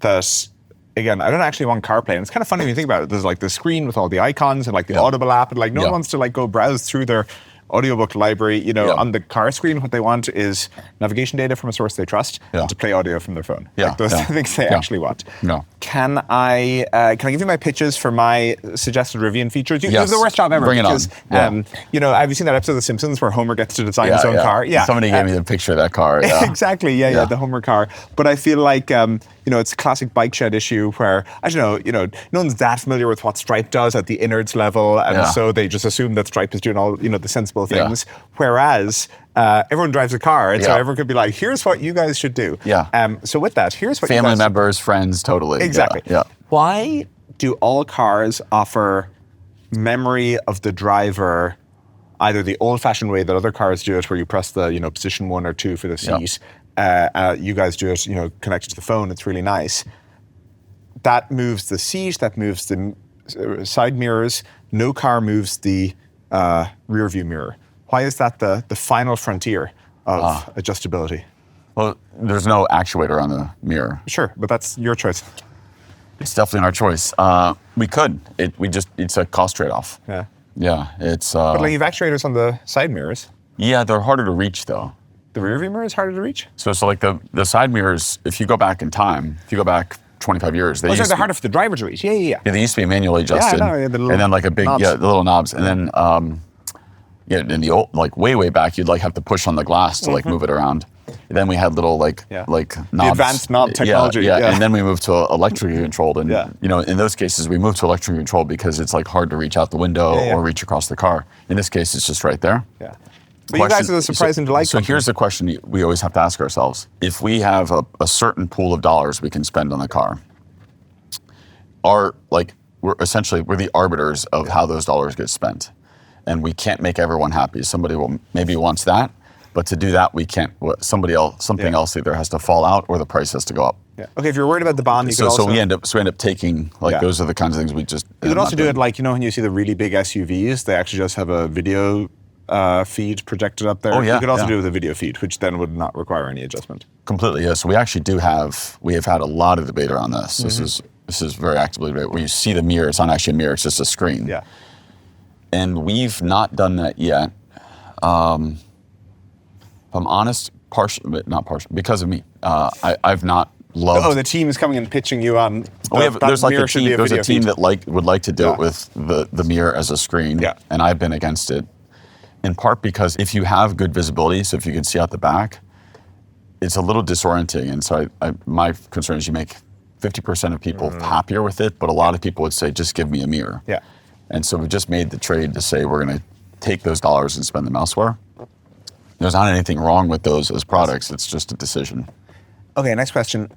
that, again, I don't actually want CarPlay. And it's kind of funny when you think about it. There's like the screen with all the icons and like the Audible app, and like no one wants to like go browse through their audiobook library. On the car screen, what they want is navigation data from a source they trust and to play audio from their phone. Like those are the things they actually want. Can I give you my pitches for my suggested Rivian features? You do the worst job ever. Bring it on. Have you seen that episode of The Simpsons where Homer gets to design his own car? Somebody gave me the picture of that car. Exactly. The Homer car. But I feel like it's a classic bike shed issue where, I don't know, no one's that familiar with what Stripe does at the innards level, and so they just assume that Stripe is doing all the sensible things. Whereas everyone drives a car, and so everyone could be like, here's what you guys should do. So with that, here's what family members, friends, totally. Exactly. Why do all cars offer memory of the driver, either the old-fashioned way that other cars do it, where you press the position 1 or 2 for the seat? You guys do it, connected to the phone. It's really nice. That moves the seat. That moves the side mirrors. No car moves the rear view mirror. Why is that the final frontier of adjustability? Well, there's no actuator on the mirror. Sure, but that's your choice. It's definitely our choice. We could. It's a cost trade-off. Yeah, it's... but like you have actuators on the side mirrors. Yeah, they're harder to reach, though. The rear view mirror is harder to reach? So like the side mirrors, if you go back in time, if you go back 25 years, they're harder for the driver to reach. Yeah, they used to be manually adjusted. The little and then like a big, knobs. the little knobs. And then, in the old, like way back, you'd like have to push on the glass to like move it around. And then we had little like knobs. The advanced knob technology. And then we moved to electrically controlled. And in those cases, we moved to electrically controlled because it's like hard to reach out the window or reach across the car. In this case, it's just right there. But you guys are the surprise and delight company. So here's the question we always have to ask ourselves. If we have a certain pool of dollars we can spend on the car, we're the arbiters of how those dollars get spent. And we can't make everyone happy. Somebody maybe wants that, but to do that, we can't. Something else either has to fall out or the price has to go up. Okay, if you're worried about the bond, you could also... So we end up taking, those are the kinds of things we just... You could also do it like, when you see the really big SUVs, they actually just have a video feed projected up there. You could also do it with a video feed, which then would not require any adjustment. Completely, yeah. So we actually we have had a lot of debate around this. This is very actively debated, where you see the mirror, it's not actually a mirror, it's just a screen. And we've not done that yet. If I'm honest, because of me. I've not loved... the team is coming and pitching you on... There's a team that would like to do it with the mirror as a screen, and I've been against it. In part because if you have good visibility, so if you can see out the back, it's a little disorienting. And so my concern is you make 50% of people happier with it, but a lot of people would say, just give me a mirror. And so we just made the trade to say we're going to take those dollars and spend them elsewhere. There's not anything wrong with those as products. It's just a decision. Okay, next question.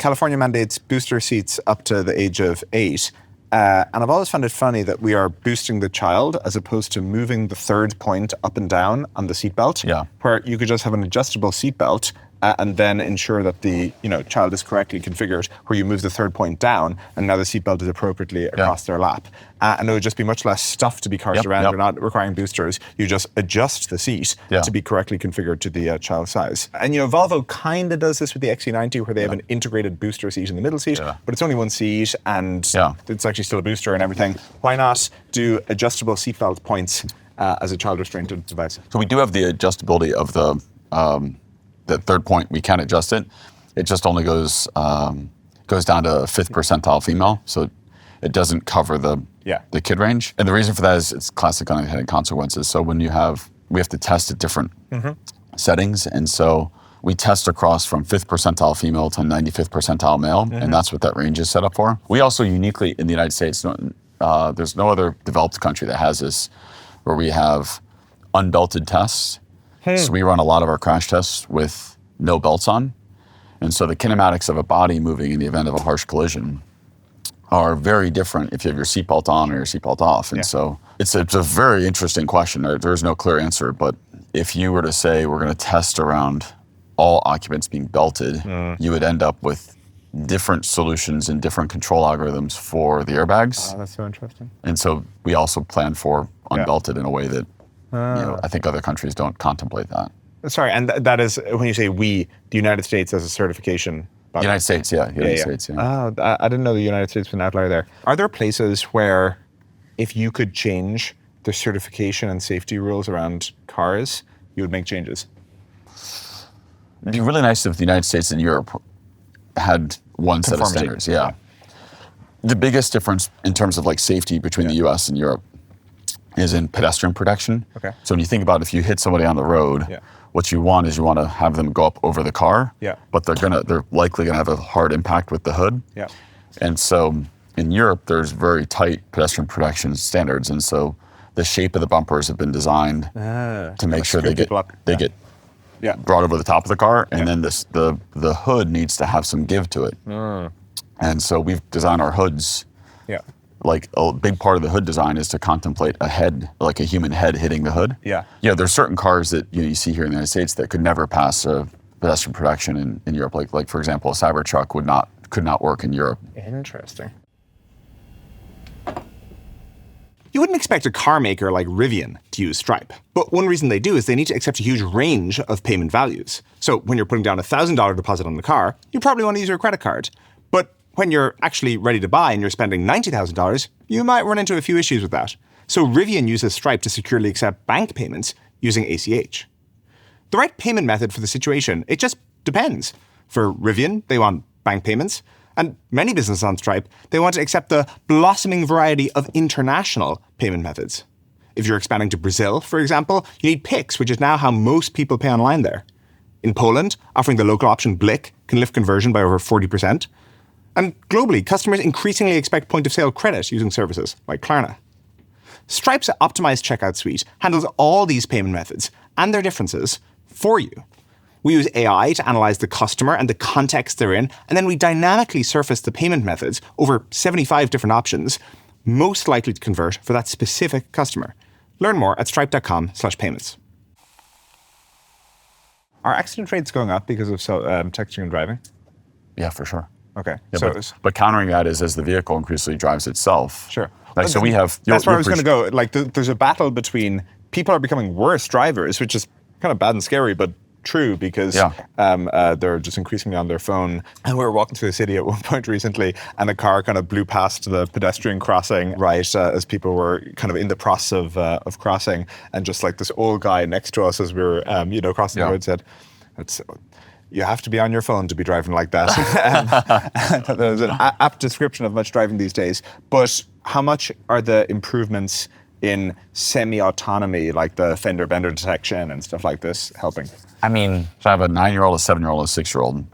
California mandates booster seats up to the age of 8. And I've always found it funny that we are boosting the child as opposed to moving the third point up and down on the seatbelt, where you could just have an adjustable seatbelt and then ensure that the child is correctly configured, where you move the third point down and now the seatbelt is appropriately across their lap. And it would just be much less stuff to be carted around. You're not requiring boosters. You just adjust the seat to be correctly configured to the child size. And Volvo kind of does this with the XC90, where they have an integrated booster seat in the middle seat, but it's only one seat and it's actually still a booster and everything. Why not do adjustable seatbelt points as a child restraint device? So we do have the adjustability of the third point. We can adjust it. it just only goes down to fifth percentile female, so it doesn't cover the kid range. And the reason for that is it's classic unintended consequences. So we have to test at different settings, and so we test across from 5th percentile female to 95th percentile male, and that's what that range is set up for. We also uniquely in the United States, there's no other developed country that has this, where we have unbelted tests. So we run a lot of our crash tests with no belts on. And so the kinematics of a body moving in the event of a harsh collision are very different if you have your seatbelt on or your seatbelt off. And so it's a very interesting question. There's no clear answer, but if you were to say we're going to test around all occupants being belted, you would end up with different solutions and different control algorithms for the airbags. Oh, that's so interesting. And so we also plan for unbelted in a way that I think other countries don't contemplate that. Sorry, and that is, when you say we, the United States as a certification body. United States, United States. Oh, I didn't know the United States was an outlier there. Are there places where if you could change the certification and safety rules around cars, you would make changes? It'd be really nice if the United States and Europe had one set of standards. Yeah. The biggest difference in terms of like safety between the US and Europe is in pedestrian protection. Okay. So when you think about if you hit somebody on the road, what you want is you want to have them go up over the car, but they're likely gonna have a hard impact with the hood. Yeah. And so in Europe, there's very tight pedestrian protection standards, and so the shape of the bumpers have been designed to make sure they get brought over the top of the car, and then the hood needs to have some give to it. And so we've designed our hoods. Like a big part of the hood design is to contemplate a head, like a human head hitting the hood. There's certain cars that you see here in the United States that could never pass a pedestrian protection in Europe. Like for example, a Cybertruck could not work in Europe. Interesting. You wouldn't expect a car maker like Rivian to use Stripe. But one reason they do is they need to accept a huge range of payment values. So when you're putting down a $1,000 deposit on the car, you probably want to use your credit card. But when you're actually ready to buy and you're spending $90,000, you might run into a few issues with that. So Rivian uses Stripe to securely accept bank payments using ACH. The right payment method for the situation, it just depends. For Rivian, they want bank payments. And many businesses on Stripe, they want to accept the blossoming variety of international payment methods. If you're expanding to Brazil, for example, you need Pix, which is now how most people pay online there. In Poland, offering the local option Blik can lift conversion by over 40%. And globally, customers increasingly expect point-of-sale credit using services like Klarna. Stripe's optimized checkout suite handles all these payment methods and their differences for you. We use AI to analyze the customer and the context they're in, and then we dynamically surface the payment methods over 75 different options, most likely to convert for that specific customer. Learn more at stripe.com/payments. Are accident rates going up because of texting and driving? Yeah, for sure. Okay. Yeah, but countering that is as the vehicle increasingly drives itself. Sure. Like, so we have... That's where I was going to go. Like, there's a battle between people are becoming worse drivers, which is kind of bad and scary, but true, because they're just increasingly on their phone. And we were walking through the city at one point recently, and a car kind of blew past the pedestrian crossing, right, as people were kind of in the process of crossing. And just like this old guy next to us as we were, crossing the road said, you have to be on your phone to be driving like that. There's an apt description of much driving these days. But how much are the improvements in semi-autonomy, like the fender bender detection and stuff like this, helping? I mean, so I have a 9-year-old, a 7-year-old, a 6-year-old.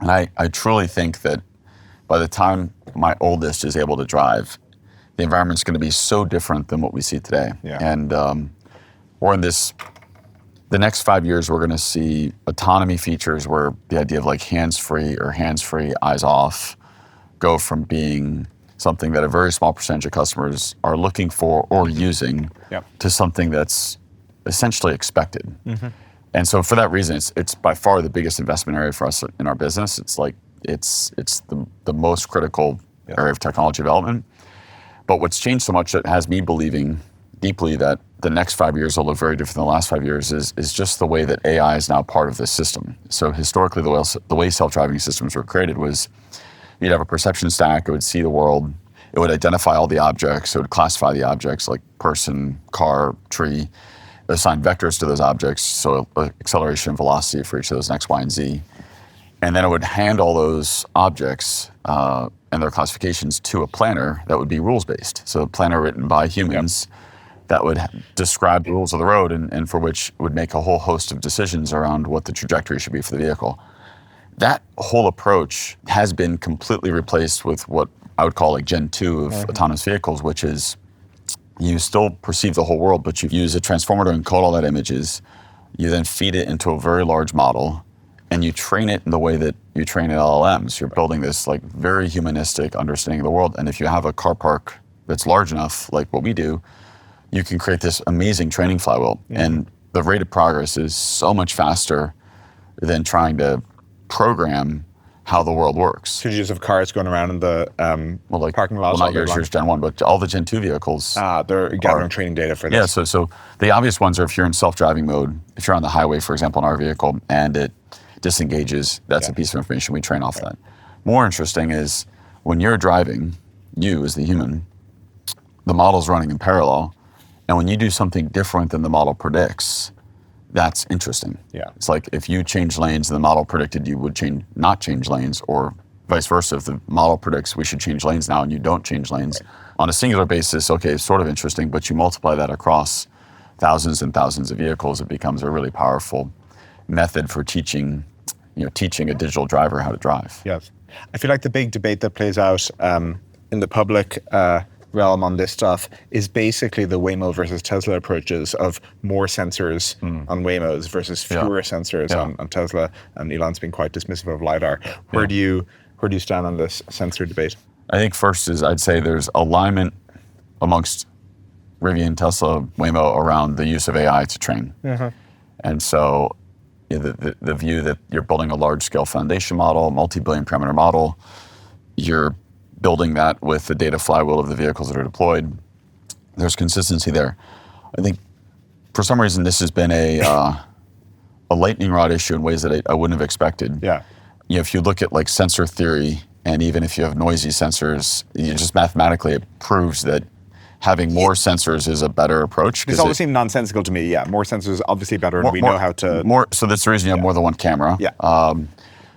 And I truly think that by the time my oldest is able to drive, the environment's going to be so different than what we see today. Yeah. And we're in this... The next 5 years, we're going to see autonomy features where the idea of like hands-free or hands-free, eyes off, go from being something that a very small percentage of customers are looking for or using to something that's essentially expected. And so for that reason, it's by far the biggest investment area for us in our business. It's like, it's the most critical area of technology development. But what's changed so much that has me believing deeply that the next 5 years will look very different than the last 5 years is just the way that AI is now part of this system. So historically, the way self-driving systems were created was you'd have a perception stack, it would see the world, it would identify all the objects, it would classify the objects like person, car, tree, assign vectors to those objects, so acceleration and velocity for each of those in X, Y, and Z. And then it would hand all those objects and their classifications to a planner that would be rules-based. So a planner written by humans that would describe the rules of the road and for which would make a whole host of decisions around what the trajectory should be for the vehicle. That whole approach has been completely replaced with what I would call like Gen 2 of autonomous vehicles, which is you still perceive the whole world, but you use a transformer to encode all that images. You then feed it into a very large model, and you train it in the way that you train LLMs. You're building this like very humanistic understanding of the world. And if you have a car park that's large enough, like what we do, you can create this amazing training flywheel. And the rate of progress is so much faster than trying to program how the world works. Because you just have cars going around in the parking lots. Well, not yours, Gen 1, but all the Gen 2 vehicles. They're gathering training data for this. Yeah, so the obvious ones are if you're in self-driving mode, if you're on the highway, for example, in our vehicle, and it disengages, that's a piece of information we train off that. More interesting is when you're driving, you as the human, the model's running in parallel, and when you do something different than the model predicts, that's interesting. Yeah. It's like if you change lanes and the model predicted you would not change lanes, or vice versa, if the model predicts we should change lanes now and you don't change lanes. Right. On a singular basis, okay, it's sort of interesting, but you multiply that across thousands and thousands of vehicles, it becomes a really powerful method for teaching a digital driver how to drive. Yes. I feel like the big debate that plays out in the public realm on this stuff is basically the Waymo versus Tesla approaches of more sensors on Waymos versus fewer sensors on Tesla. And Elon's been quite dismissive of LiDAR. Where do you stand on this sensor debate? I think first is I'd say there's alignment amongst Rivian, Tesla, Waymo around the use of AI to train. And so the view that you're building a large-scale foundation model, a multi-billion parameter model, you're building that with the data flywheel of the vehicles that are deployed. There's consistency there. I think for some reason this has been a lightning rod issue in ways that I wouldn't have expected. Yeah. If you look at like sensor theory, and even if you have noisy sensors, just mathematically it proves that having more sensors is a better approach. This always seemed nonsensical to me. Yeah, more sensors is obviously better, and we know how to... So that's the reason you have more than one camera. Yeah.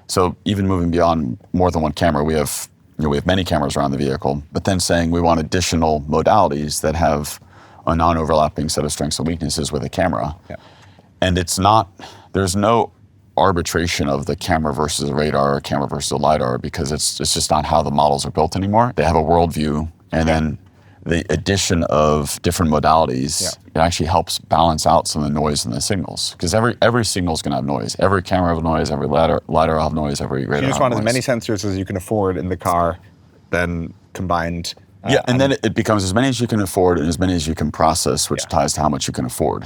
So even moving beyond more than one camera, we have many cameras around the vehicle, but then saying we want additional modalities that have a non-overlapping set of strengths and weaknesses with a camera. Yeah. And there's no arbitration of the camera versus a radar or camera versus a LiDAR, because it's just not how the models are built anymore. They have a worldview, and then the addition of different modalities, it actually helps balance out some of the noise in the signals. Because every signal is going to have noise. Every camera will have noise, every LiDAR will have noise, every radar will have noise. You just want as many sensors as you can afford in the car, then combined. And then it becomes as many as you can afford and as many as you can process, which ties to how much you can afford.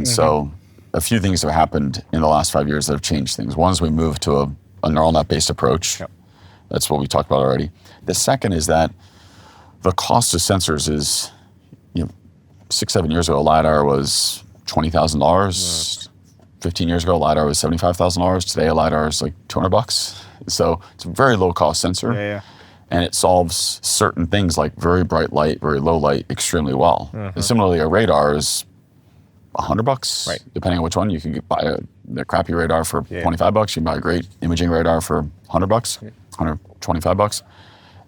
So a few things have happened in the last 5 years that have changed things. One is we moved to a neural net-based approach. Yep. That's what we talked about already. The second is that the cost of sensors is, 6-7 years ago, LiDAR was $20,000. 15 years ago, LiDAR was $75,000. Today, a LiDAR is like $200. So it's a very low cost sensor. Yeah. And it solves certain things like very bright light, very low light extremely well. And similarly, a radar is $100, right, depending on which one. You can buy a crappy radar for $25. You can buy a great imaging radar for $100, $125.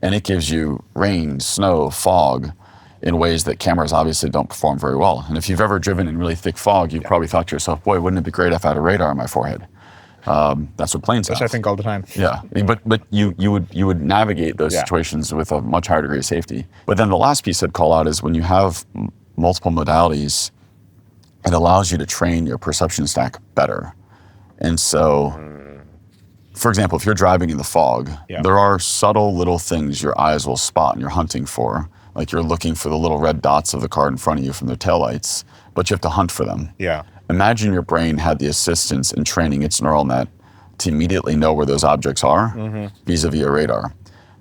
And it gives you rain, snow, fog in ways that cameras obviously don't perform very well. And if you've ever driven in really thick fog, you've probably thought to yourself, boy, wouldn't it be great if I had a radar on my forehead? That's what planes have. Which I think all the time. Yeah, but you would navigate those situations with a much higher degree of safety. But then the last piece I'd call out is when you have multiple modalities, it allows you to train your perception stack better. And so, for example, if you're driving in the fog, there are subtle little things your eyes will spot and you're hunting for. Like you're looking for the little red dots of the car in front of you from their taillights, but you have to hunt for them. Yeah. Imagine your brain had the assistance in training its neural net to immediately know where those objects are vis-a-vis a radar.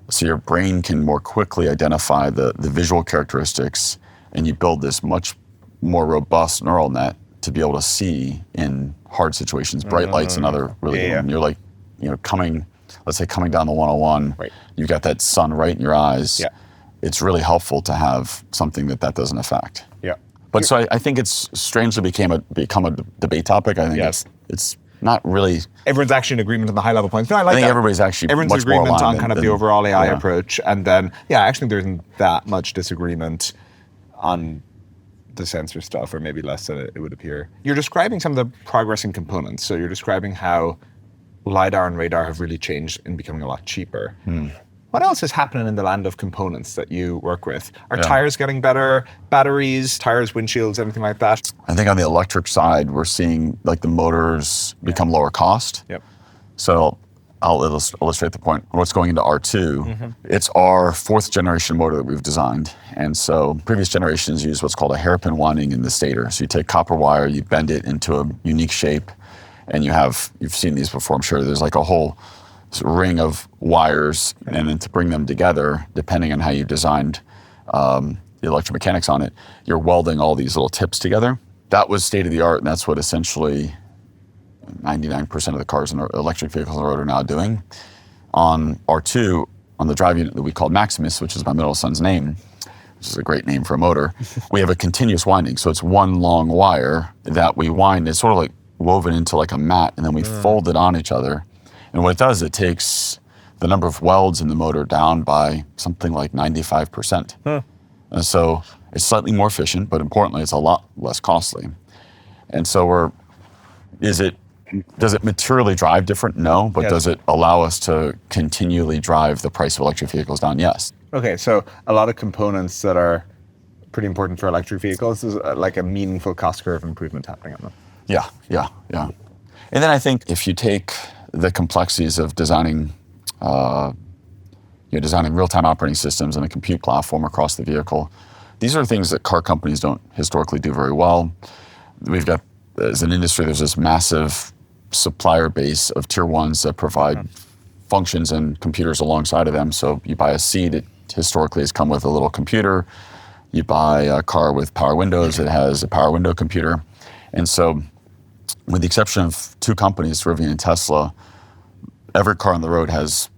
So your brain can more quickly identify the visual characteristics, and you build this much more robust neural net to be able to see in hard situations. Bright light's another really good one. You're like, let's say coming down the 101, you've got that sun right in your eyes. Yeah. It's really helpful to have something that doesn't affect. Yeah. But so I think it's strangely become a debate topic. I think not really. Everyone's actually in agreement on the high level points. No, I like I think that. everybody's actually Everyone's much in more agreement aligned on kind of than- the overall AI yeah. approach, and then I actually think there isn't that much disagreement on the sensor stuff, or maybe less than it would appear. You're describing some of the progress in components. So you're describing how LiDAR and radar have really changed in becoming a lot cheaper. What else is happening in the land of components that you work with? Are tires getting better? Batteries, tires, windshields, anything like that? I think on the electric side, we're seeing like the motors become lower cost. Yep. So I'll illustrate the point. What's going into R2, it's our 4th generation motor that we've designed. And so previous generations use what's called a hairpin winding in the stator. So you take copper wire, you bend it into a unique shape, and you've seen these before, I'm sure. There's like a whole ring of wires, and then to bring them together, depending on how you designed the electromechanics on it, you're welding all these little tips together. That was state of the art, and that's what essentially 99% of the cars and electric vehicles on the road are now doing. On R2, on the drive unit that we called Maximus, which is my middle son's name, which is a great name for a motor, we have a continuous winding. So it's one long wire that we wind. It's sort of like woven into like a mat, and then we fold it on each other. And what it does, it takes the number of welds in the motor down by something like 95%. And so it's slightly more efficient, but importantly, it's a lot less costly. And so does it materially drive different? No, but does it allow us to continually drive the price of electric vehicles down? Yes. Okay, so a lot of components that are pretty important for electric vehicles is like a meaningful cost curve improvement happening on them. Yeah. And then I think if you take the complexities of designing real-time operating systems and a compute platform across the vehicle, these are things that car companies don't historically do very well. We've got, as an industry, there's this massive supplier base of tier ones that provide functions and computers alongside of them. So you buy a seat, it historically has come with a little computer. You buy a car with power windows, it has a power window computer. And so, with the exception of 2 companies, Rivian and Tesla, every car on the road has,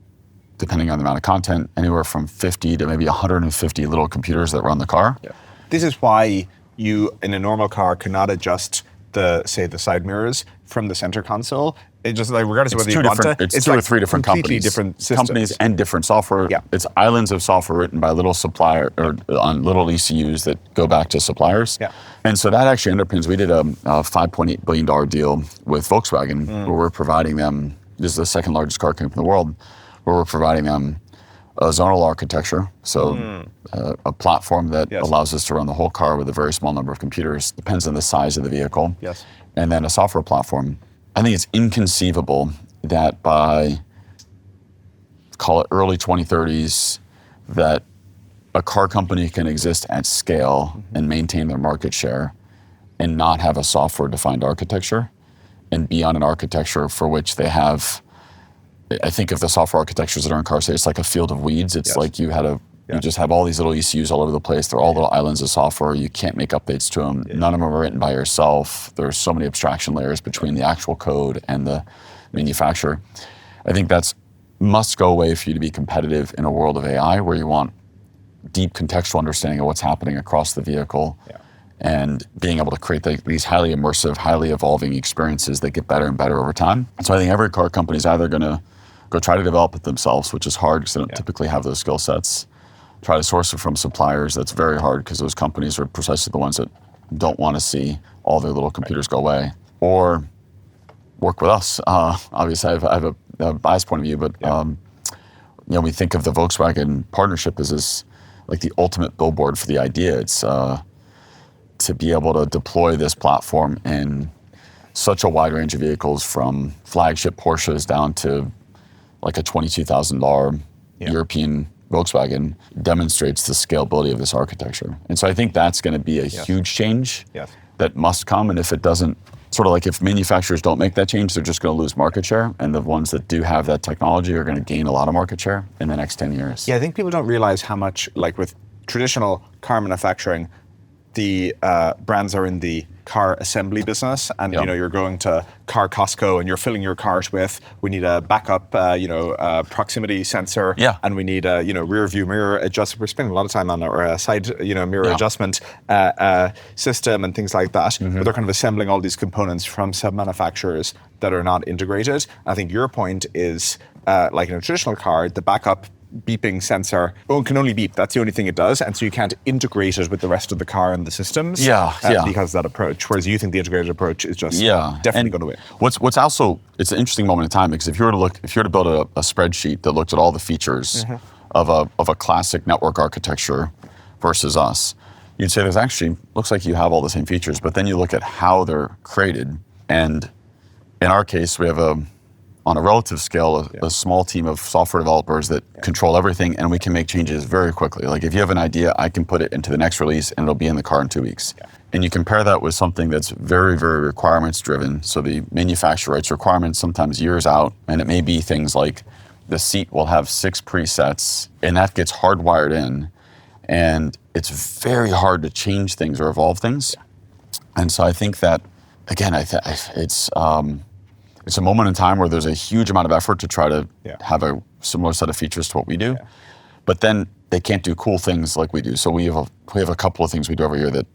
depending on the amount of content, anywhere from 50 to maybe 150 little computers that run the car. Yeah. This is why you, in a normal car, cannot adjust the side mirrors from the center console. It just like regardless of whether you want to. It's 2 or 3 different completely companies. different systems. Companies and different software. Yeah. It's islands of software written by little supplier or on little ECUs that go back to suppliers. Yeah. And so that actually underpins. We did a $5.8 billion deal with Volkswagen where we're providing them. This is the second largest car company in the world, where we're providing them a zonal architecture, so a platform that allows us to run the whole car with a very small number of computers. Depends on the size of the vehicle. Yes. And then a software platform. I think it's inconceivable that by, call it early 2030s, that a car company can exist at scale and maintain their market share and not have a software-defined architecture and be on an architecture for which they have, I think of the software architectures that are in cars, it's like a field of weeds. It's like you just have all these little ECUs all over the place. They're all little islands of software. You can't make updates to them. None of them are written by yourself. There's so many abstraction layers between the actual code and the manufacturer. I think that's must go away for you to be competitive in a world of AI where you want deep contextual understanding of what's happening across the vehicle and being able to create these highly immersive, highly evolving experiences that get better and better over time. So I think every car company is either going to go try to develop it themselves, which is hard because they don't typically have those skill sets. Try to source it from suppliers. That's very hard because those companies are precisely the ones that don't want to see all their little computers go away. Or work with us. Obviously, I have a biased point of view, but we think of the Volkswagen partnership as this, like the ultimate billboard for the idea. It's to be able to deploy this platform in such a wide range of vehicles, from flagship Porsches down to like a $22,000 European Volkswagen, demonstrates the scalability of this architecture. And so I think that's going to be a huge change that must come. And if it doesn't, sort of like if manufacturers don't make that change, they're just going to lose market share. And the ones that do have that technology are going to gain a lot of market share in the next 10 years. Yeah, I think people don't realize how much, like with traditional car manufacturing, the brands are in the car assembly business, and you're going to car Costco and you're filling your cart with, we need a backup proximity sensor, and we need a rear view mirror adjustment. We're spending a lot of time on our side mirror adjustment system and things like that. But they're kind of assembling all these components from sub-manufacturers that are not integrated. I think your point is like in a traditional car, the backup beeping sensor can only beep. That's the only thing it does, and so you can't integrate it with the rest of the car and the systems. Because of that approach. Whereas you think the integrated approach is just definitely going to win. What's also, it's an interesting moment in time, because if you were to build a spreadsheet that looked at all the features of a classic network architecture versus us, you'd say there's actually looks like you have all the same features, but then you look at how they're created, and in our case we have on a relative scale, a small team of software developers that control everything, and we can make changes very quickly. Like if you have an idea, I can put it into the next release and it'll be in the car in 2 weeks. And you compare that with something that's very, very requirements driven. So the manufacturer writes requirements sometimes years out, and it may be things like the seat will have 6 presets, and that gets hardwired in, and it's very hard to change things or evolve things. And so I think that, again, it's a moment in time where there's a huge amount of effort to try to have a similar set of features to what we do, but then they can't do cool things like we do. So we have a couple of things we do every year that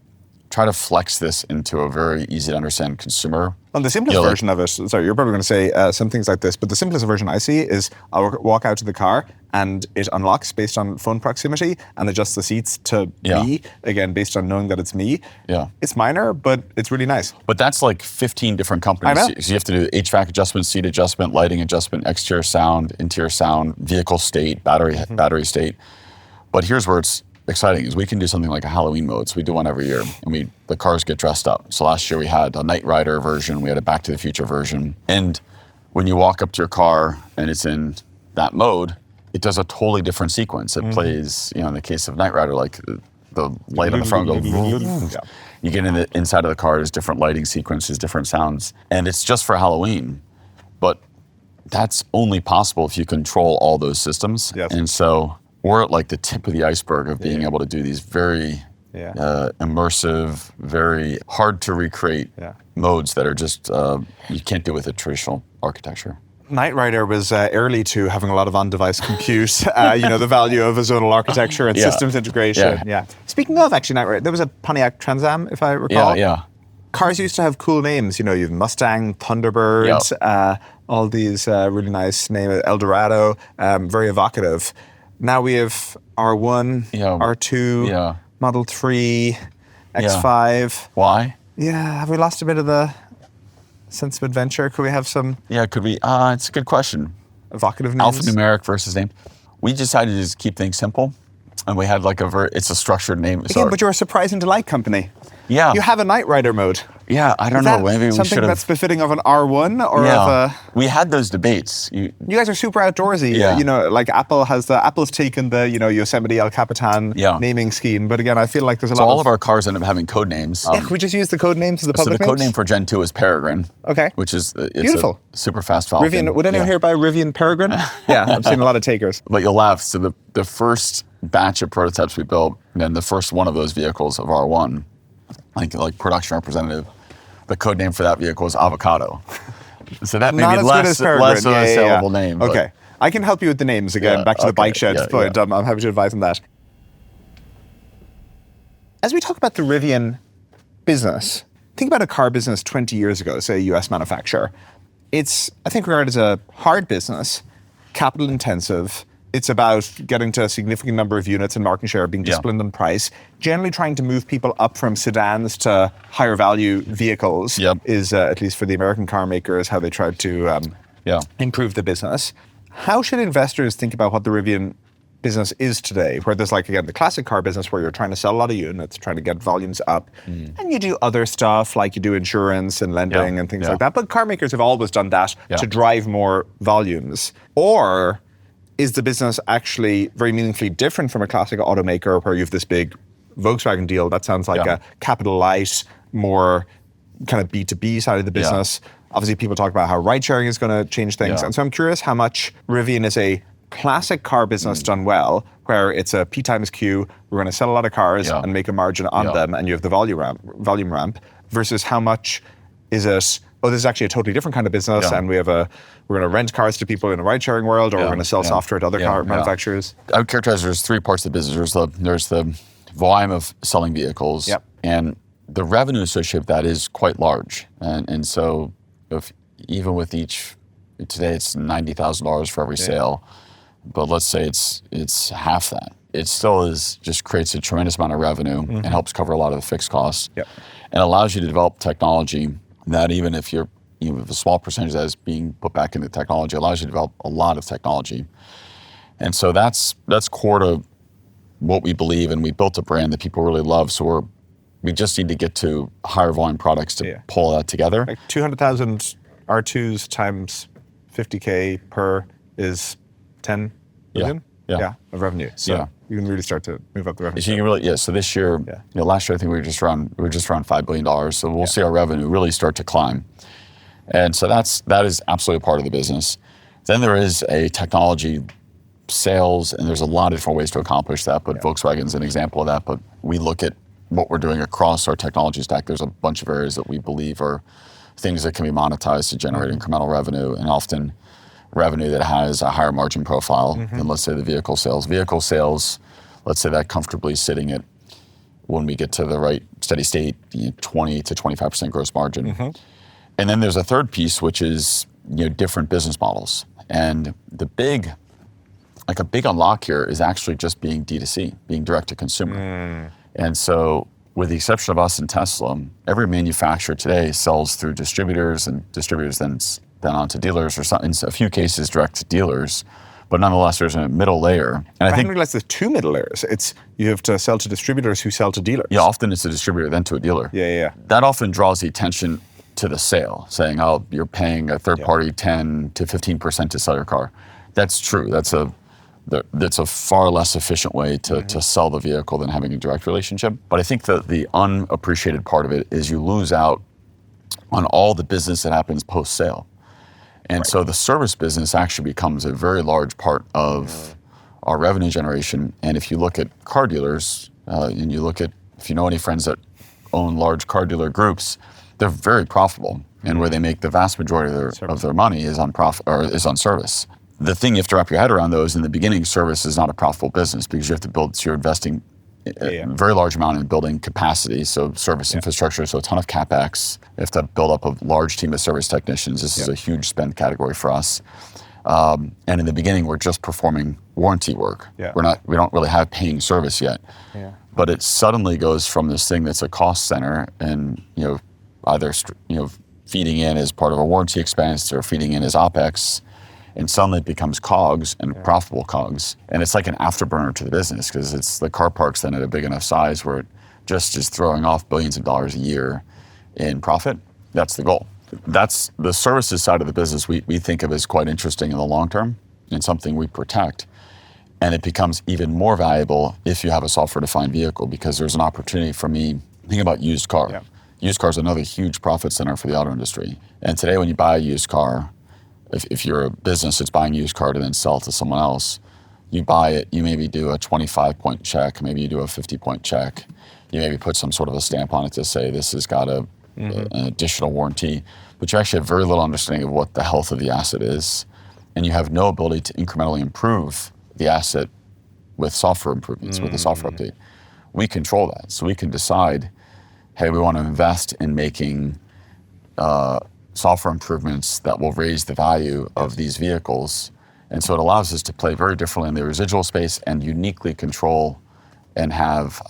try to flex this into a very easy to understand consumer. Well, the simplest version of it, sorry, you're probably going to say some things like this, but the simplest version I see is I'll walk out to the car and it unlocks based on phone proximity and adjusts the seats to me, again, based on knowing that it's me. It's minor, but it's really nice. But that's like 15 different companies. I know. So you have to do HVAC adjustment, seat adjustment, lighting adjustment, exterior sound, interior sound, vehicle state, battery state. But here's where it's exciting is we can do something like a Halloween mode. So we do one every year, and the cars get dressed up. So last year we had a Knight Rider version, we had a Back to the Future version. And when you walk up to your car and it's in that mode, it does a totally different sequence. It plays, in the case of Knight Rider, like the light on the front goes, you get in the inside of the car, there's different lighting sequences, different sounds. And it's just for Halloween, but that's only possible if you control all those systems. And so we're at like the tip of the iceberg of being able to do these very immersive, very hard to recreate modes that are just, you can't do with a traditional architecture. Knight Rider was early to having a lot of on-device compute, the value of a zonal architecture and systems integration. Speaking of actually Knight Rider, there was a Pontiac Trans Am, if I recall. Cars used to have cool names, you have Mustang, Thunderbird, all these really nice names, Eldorado, very evocative. Now we have R1, R2, Model 3, X5. Why? Have we lost a bit of the sense of adventure? Could we have some? Could we? It's a good question. Evocative names? Alphanumeric versus name. We decided to just keep things simple, and we had like it's a structured name. Again, but you're a surprise and delight company. Yeah. You have a Knight Rider mode. Yeah, I don't know. Maybe we should have. Something that's befitting of an R1 or of a... We had those debates. You guys are super outdoorsy. Like Apple's taken the, Yosemite El Capitan naming scheme. But again, I feel like there's a lot all of our cars end up having code names. Can we just use the code names as the public names? So the code name for Gen 2 is Peregrine. Okay. Which is beautiful. A super fast Falcon. Rivian, would anyone here buy Rivian Peregrine? I've seen a lot of takers. But you'll laugh. So the first batch of prototypes we built, and then the first one of those vehicles of R1, like production representative, the code name for that vehicle is Avocado. So that may be less of a sellable name. Okay. I can help you with the names again, back to the bike shed point. I'm happy to advise on that. As we talk about the Rivian business, think about a car business 20 years ago, say a US manufacturer. It's, I think, regarded as a hard business, capital intensive. It's about getting to a significant number of units and market share, being disciplined on price, generally trying to move people up from sedans to higher value vehicles is, at least for the American car makers, how they try to improve the business. How should investors think about what the Rivian business is today, where there's again, the classic car business where you're trying to sell a lot of units, trying to get volumes up, and you do other stuff like you do insurance and lending and things like that. But car makers have always done that to drive more volumes. Or is the business actually very meaningfully different from a classic automaker where you have this big Volkswagen deal that sounds like a capital light, more kind of B2B side of the business? Obviously, people talk about how ride sharing is going to change things. And so I'm curious how much Rivian is a classic car business done well, where it's a P times Q, we're going to sell a lot of cars and make a margin on them, and you have the volume ramp, versus how much is it, oh, this is actually a totally different kind of business, and we're going to rent cars to people in the ride-sharing world, or we're going to sell software to other car manufacturers? I would characterize there's three parts of the business. There's the volume of selling vehicles, and the revenue associated with that is quite large. And so even with each, today it's $90,000 for every sale, but let's say it's half that. It still just creates a tremendous amount of revenue and helps cover a lot of the fixed costs, and allows you to develop technology that even if you're, a small percentage that is being put back into technology, allows you to develop a lot of technology. And so that's core to what we believe, and we built a brand that people really love. So we just need to get to higher volume products to pull that together. Like 200,000 R2s times 50K per is 10 million? Yeah. Of revenue. So you can really start to move up the revenue. So you can really, so this year, last year I think we were just around $5 billion. So we'll see our revenue really start to climb. And so that is absolutely a part of the business. Then there is a technology sales, and there's a lot of different ways to accomplish that, but Volkswagen's an example of that. But we look at what we're doing across our technology stack. There's a bunch of areas that we believe are things that can be monetized to generate incremental revenue, and often revenue that has a higher margin profile than, let's say, the vehicle sales. Vehicle sales, let's say that comfortably sitting at, when we get to the right steady state, 20 to 25% gross margin. And then there's a third piece, which is different business models. And a big unlock here is actually just being D2C, being direct to consumer. And so, with the exception of us and Tesla, every manufacturer today sells through distributors, and distributors then onto dealers, or in a few cases direct to dealers. But nonetheless, there's a middle layer. And I think realize there's two middle layers. It's you have to sell to distributors who sell to dealers. Yeah, often it's a distributor then to a dealer. That often draws the attention to the sale, saying, "Oh, you're paying a third party 10 to 15% to sell your car." That's true. That's a far less efficient way to sell the vehicle than having a direct relationship. But I think the unappreciated part of it is you lose out on all the business that happens post-sale. And so the service business actually becomes a very large part of our revenue generation. And if you look at car dealers, and you look at, if you know any friends that own large car dealer groups, they're very profitable. And where they make the vast majority of their money is on service. The thing you have to wrap your head around, though, is in the beginning, service is not a profitable business because you have to build, so you're investing a very large amount in building capacity, so service infrastructure, so a ton of CapEx. You have to build up a large team of service technicians. This is a huge spend category for us. And in the beginning, we're just performing warranty work. We don't really have paying service yet. But it suddenly goes from this thing that's a cost center and either feeding in as part of a warranty expense or feeding in as OpEx. And suddenly it becomes COGS and profitable COGS. And it's like an afterburner to the business because it's the car park's then at a big enough size where it just is throwing off billions of dollars a year in profit. That's the goal. That's the services side of the business we think of as quite interesting in the long term and something we protect. And it becomes even more valuable if you have a software-defined vehicle because there's an opportunity for me, think about used car. Used car is another huge profit center for the auto industry. And today when you buy a used car, if you're a business that's buying a used car to then sell to someone else, you buy it, you maybe do a 25-point check, maybe you do a 50-point check. You maybe put some sort of a stamp on it to say this has got an additional warranty, but you actually have very little understanding of what the health of the asset is, and you have no ability to incrementally improve the asset with software improvements, with the software update. We control that, so we can decide, hey, we want to invest in making software improvements that will raise the value of these vehicles. And so it allows us to play very differently in the residual space and uniquely control and have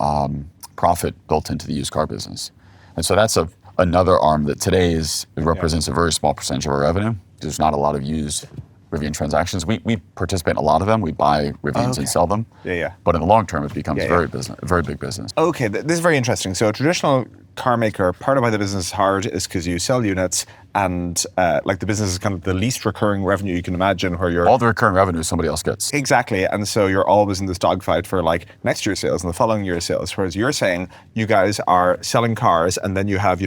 profit built into the used car business. And so that's another arm that today represents a very small percentage of our revenue. There's not a lot of used Rivian transactions. We participate in a lot of them. We buy Rivians and sell them. But in the long term, it becomes a very big business. Okay, this is very interesting. So a traditional car maker, part of why the business is hard is because you sell units and the business is kind of the least recurring revenue you can imagine where you're... All the recurring revenue somebody else gets. Exactly, and so you're always in this dogfight for next year's sales and the following year's sales, whereas you're saying you guys are selling cars and then you have,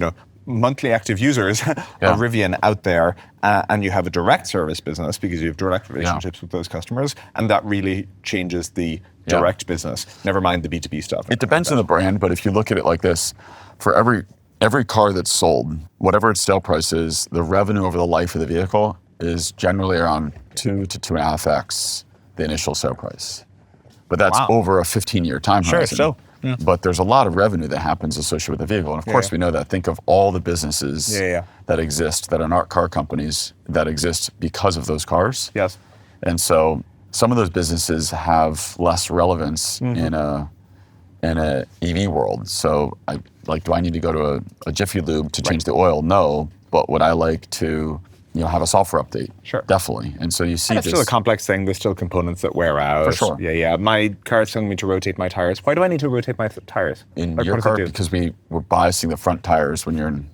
monthly active users of Rivian out there, and you have a direct service business because you have direct relationships with those customers, and that really changes the direct business, never mind the B2B stuff. It depends on the brand, but if you look at it like this, for every car that's sold, whatever its sale price is, the revenue over the life of the vehicle is generally around 2 to 2.5x the initial sale price. But that's over a 15-year time horizon. Sure, But there's a lot of revenue that happens associated with the vehicle. And of course, we know that. Think of all the businesses that exist that are not car companies that exist because of those cars. Yes. And so some of those businesses have less relevance in a EV world. So do I need to go to a Jiffy Lube to change the oil? No. But would I like to have a software update? Sure. Definitely. And so you see it's still a complex thing. There's still components that wear out. For sure. Yeah. My car is telling me to rotate my tires. Why do I need to rotate my tires? In your car, because we're biasing the front tires when you're in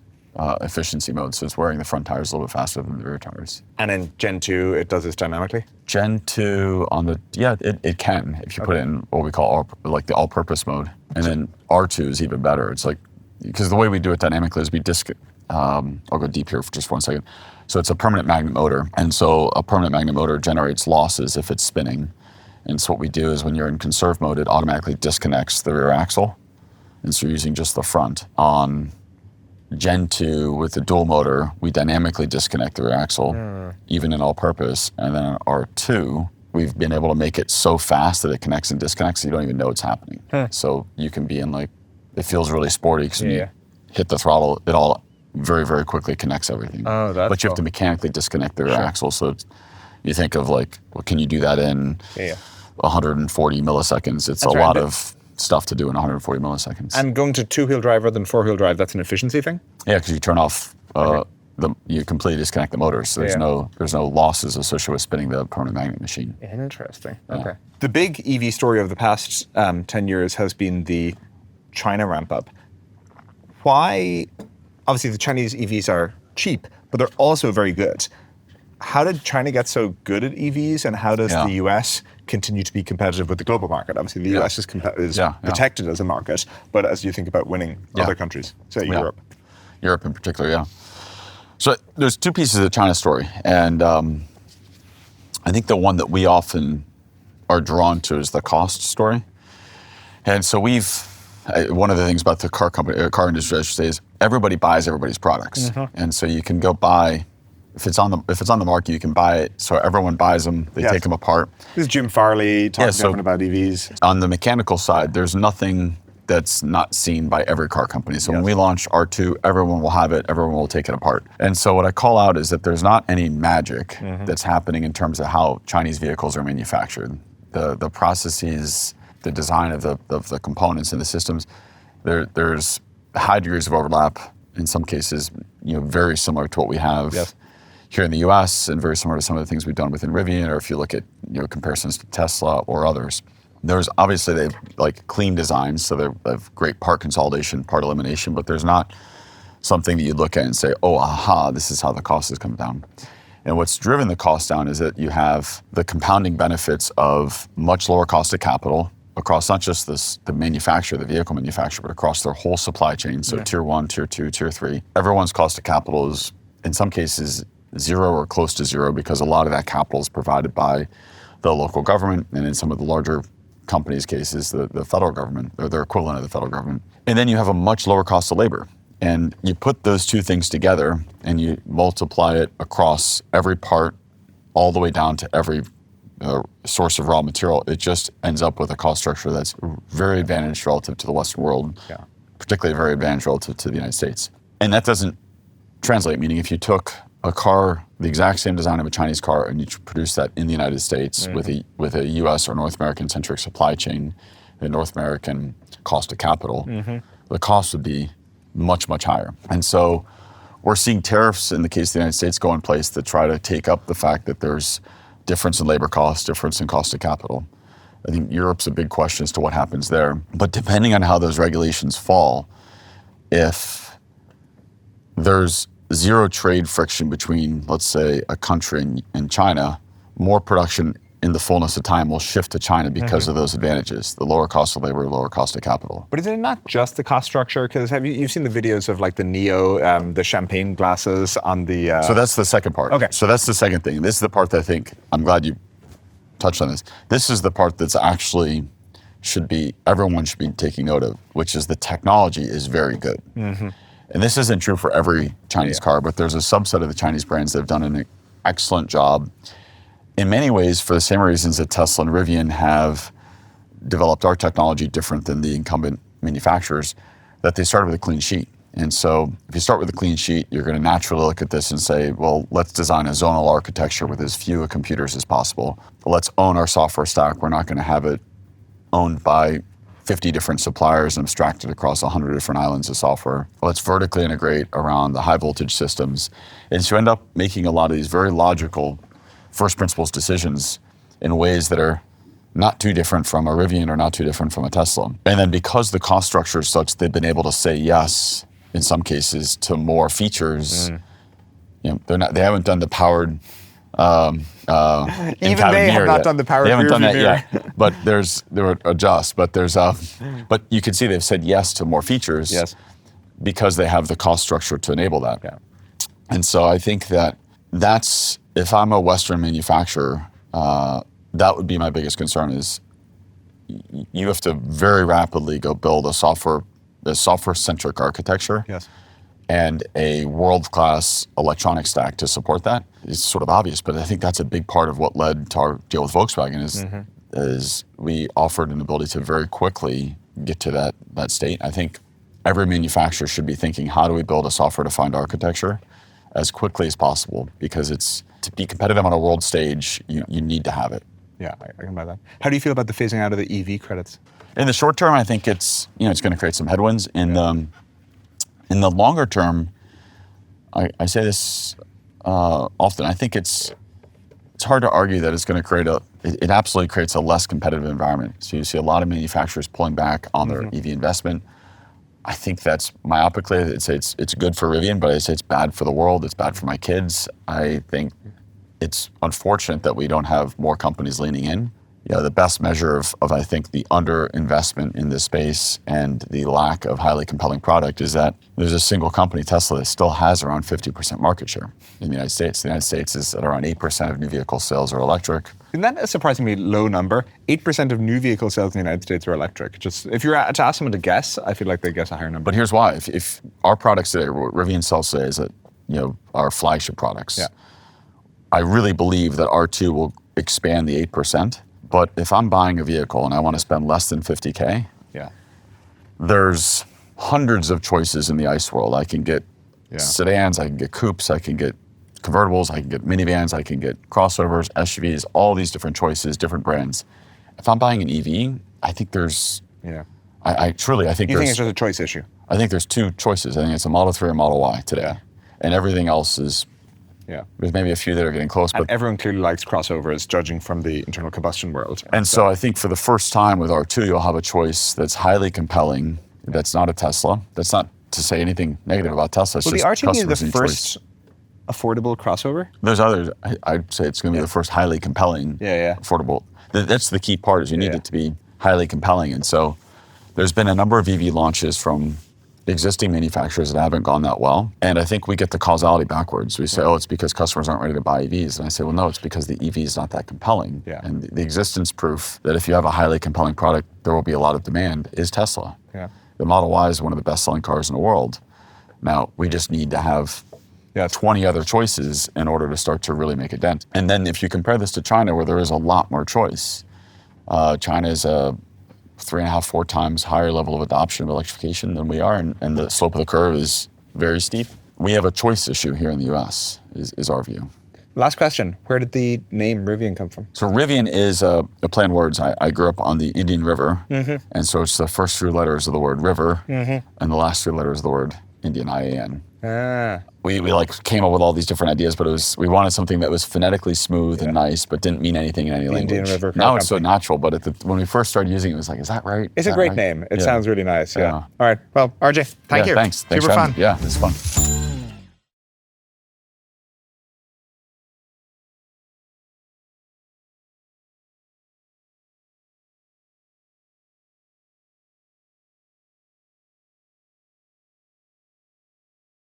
efficiency mode. So it's wearing the front tires a little bit faster than the rear tires. And in Gen 2, it does this dynamically? Gen 2 it can, if you put it in what we call the all-purpose mode. And then R2 is even better. It's like, because the way we do it dynamically is we I'll go deep here for just 1 second. So it's a permanent magnet motor. And so a permanent magnet motor generates losses if it's spinning. And so what we do is when you're in conserve mode, it automatically disconnects the rear axle. And so you're using just the front. On Gen 2 with the dual motor, we dynamically disconnect the rear axle, even in all purpose. And then on R2, we've been able to make it so fast that it connects and disconnects, so you don't even know it's happening. So you can be in it feels really sporty because when you hit the throttle, it all very, very quickly connects everything. Oh, that's But you have to mechanically disconnect the rear axle. So you think of can you do that in 140 milliseconds? It's a lot of stuff to do in 140 milliseconds. And going to two-wheel drive rather than four-wheel drive, that's an efficiency thing? Yeah, because you turn off, you completely disconnect the motors. So there's no losses associated with spinning the permanent magnet machine. Interesting. Okay. The big EV story of the past 10 years has been the China ramp up. Why? Obviously, the Chinese EVs are cheap, but they're also very good. How did China get so good at EVs, and how does the US continue to be competitive with the global market? Obviously, the US is protected as a market, but as you think about winning other countries, say Europe. Europe in particular, So there's two pieces of the China story, and I think the one that we often are drawn to is the cost story. And so one of the things about the car industry, I should say, is everybody buys everybody's products, and so you can go buy. If it's on the market, you can buy it. So everyone buys them. They take them apart. This is Jim Farley talking about EVs. On the mechanical side, there's nothing that's not seen by every car company. So when we launch R2, everyone will have it. Everyone will take it apart. And so what I call out is that there's not any magic that's happening in terms of how Chinese vehicles are manufactured. The processes, the design of the components and the systems, there's high degrees of overlap. In some cases, very similar to what we have here in the U.S. and very similar to some of the things we've done within Rivian, or if you look at comparisons to Tesla or others. There's obviously they've clean designs, so they have great part consolidation, part elimination, but there's not something that you look at and say, oh, aha, this is how the cost has come down. And what's driven the cost down is that you have the compounding benefits of much lower cost of capital across not just the manufacturer, the vehicle manufacturer, but across their whole supply chain. So tier 1, tier 2, tier 3. Everyone's cost of capital is, in some cases, zero or close to zero, because a lot of that capital is provided by the local government, and in some of the larger companies' cases, the federal government, or their equivalent of the federal government. And then you have a much lower cost of labor. And you put those two things together and you multiply it across every part all the way down to every source of raw material. It just ends up with a cost structure that's very advantaged relative to the Western world, particularly very advantaged relative to the United States. And that doesn't translate, meaning if you took a car, the exact same design of a Chinese car, and you produce that in the United States with a U.S. or North American-centric supply chain, a North American cost of capital, the cost would be much, much higher. And so we're seeing tariffs in the case of the United States go in place that try to take up the fact that there's difference in labor costs, difference in cost of capital. I think Europe's a big question as to what happens there. But depending on how those regulations fall, if there's zero trade friction between, let's say, a country and China, more production in the fullness of time, will shift to China because of those advantages: the lower cost of labor, lower cost of capital. But is it not just the cost structure? Because you've seen the videos of like the Neo, the champagne glasses on the. So that's the second part. Okay. So that's the second thing. This is the part that I think, I'm glad you touched on this. This is the part that's actually everyone should be taking note of, which is the technology is very good. And this isn't true for every Chinese car, but there's a subset of the Chinese brands that have done an excellent job. In many ways, for the same reasons that Tesla and Rivian have developed our technology different than the incumbent manufacturers, that they started with a clean sheet. And so if you start with a clean sheet, you're going to naturally look at this and say, well, let's design a zonal architecture with as few computers as possible. Let's own our software stack. We're not going to have it owned by 50 different suppliers and abstracted across 100 different islands of software. Let's vertically integrate around the high voltage systems. And so you end up making a lot of these very logical first principles decisions in ways that are not too different from a Rivian or not too different from a Tesla. And then because the cost structure is such, they've been able to say yes, in some cases, to more features. You know, they haven't done the powered even they have not done the powered. They haven't done that mirror. yet. But there are adjusts. But but you can see they've said yes to more features. Yes. Because they have the cost structure to enable that. Yeah. And so I think that's if I'm a Western manufacturer, that would be my biggest concern is you have to very rapidly go build a software-centric architecture. Yes. And a world-class electronic stack to support that. It's sort of obvious, but I think that's a big part of what led to our deal with Volkswagen is we offered an ability to very quickly get to that state. I think every manufacturer should be thinking, how do we build a software-defined architecture as quickly as possible? Because to be competitive on a world stage, you need to have it. Yeah, I can buy that. How do you feel about the phasing out of the EV credits? In the short term, I think it's going to create some headwinds. In the longer term, I say this often. I think it's hard to argue that it's going to create it absolutely creates a less competitive environment. So you see a lot of manufacturers pulling back on their EV investment. I think that's myopically. It's good for Rivian, but I say it's bad for the world. It's bad for my kids. I think it's unfortunate that we don't have more companies leaning in. The best measure of I think the underinvestment in this space and the lack of highly compelling product is that there's a single company, Tesla, that still has around 50% market share in the United States. The United States is at around 8% of new vehicle sales are electric. Isn't that a surprisingly low number? 8% of new vehicle sales in the United States are electric. Just if you're to ask someone to guess, I feel like they guess a higher number. But here's why: if our products today, what Rivian sells today, is our flagship products. Yeah. I really believe that R2 will expand the 8%. But if I'm buying a vehicle and I want to spend less than $50K, there's hundreds of choices in the ICE world. I can get sedans, I can get coupes, I can get convertibles, I can get minivans, I can get crossovers, SUVs, all these different choices, different brands. If I'm buying an EV, I think there's, I think You think it's just a choice issue? I think there's two choices. I think it's a Model 3 or Model Y today. And everything else is, there's maybe a few that are getting close. And but everyone clearly likes crossovers, judging from the internal combustion world. And so I think for the first time with R2, you'll have a choice that's highly compelling, that's not a Tesla. That's not to say anything negative about Tesla. It's Will the just R2 be the customers' first choice. affordable crossover? There's others. I'd say it's going to be the first highly compelling, affordable. That's the key part is you need it to be highly compelling. And so there's been a number of EV launches from existing manufacturers that haven't gone that well. And I think we get the causality backwards. We say, it's because customers aren't ready to buy EVs. And I say, well, no, it's because the EV is not that compelling. Yeah. And the existence proof that if you have a highly compelling product, there will be a lot of demand is Tesla. Yeah. The Model Y is one of the best-selling cars in the world. Now, we just need to have 20 other choices in order to start to really make a dent. And then if you compare this to China, where there is a lot more choice, China is a 3.5, 4 times higher level of adoption of electrification than we are, and the slope of the curve is very steep. We have a choice issue here in the US, is our view. Last question, where did the name Rivian come from? So Rivian is a play on words. I grew up on the Indian River, and so it's the first 3 letters of the word river, and the last 3 letters of the word Indian, I-A-N. We came up with all these different ideas, but we wanted something that was phonetically smooth and nice, but didn't mean anything in any language. Indian River. Now it's so natural, but when we first started using it, it was like, is that right? It's a great name. It sounds really nice. All right. Well, RJ, thank you. Thanks. Super fun. Yeah, it's fun.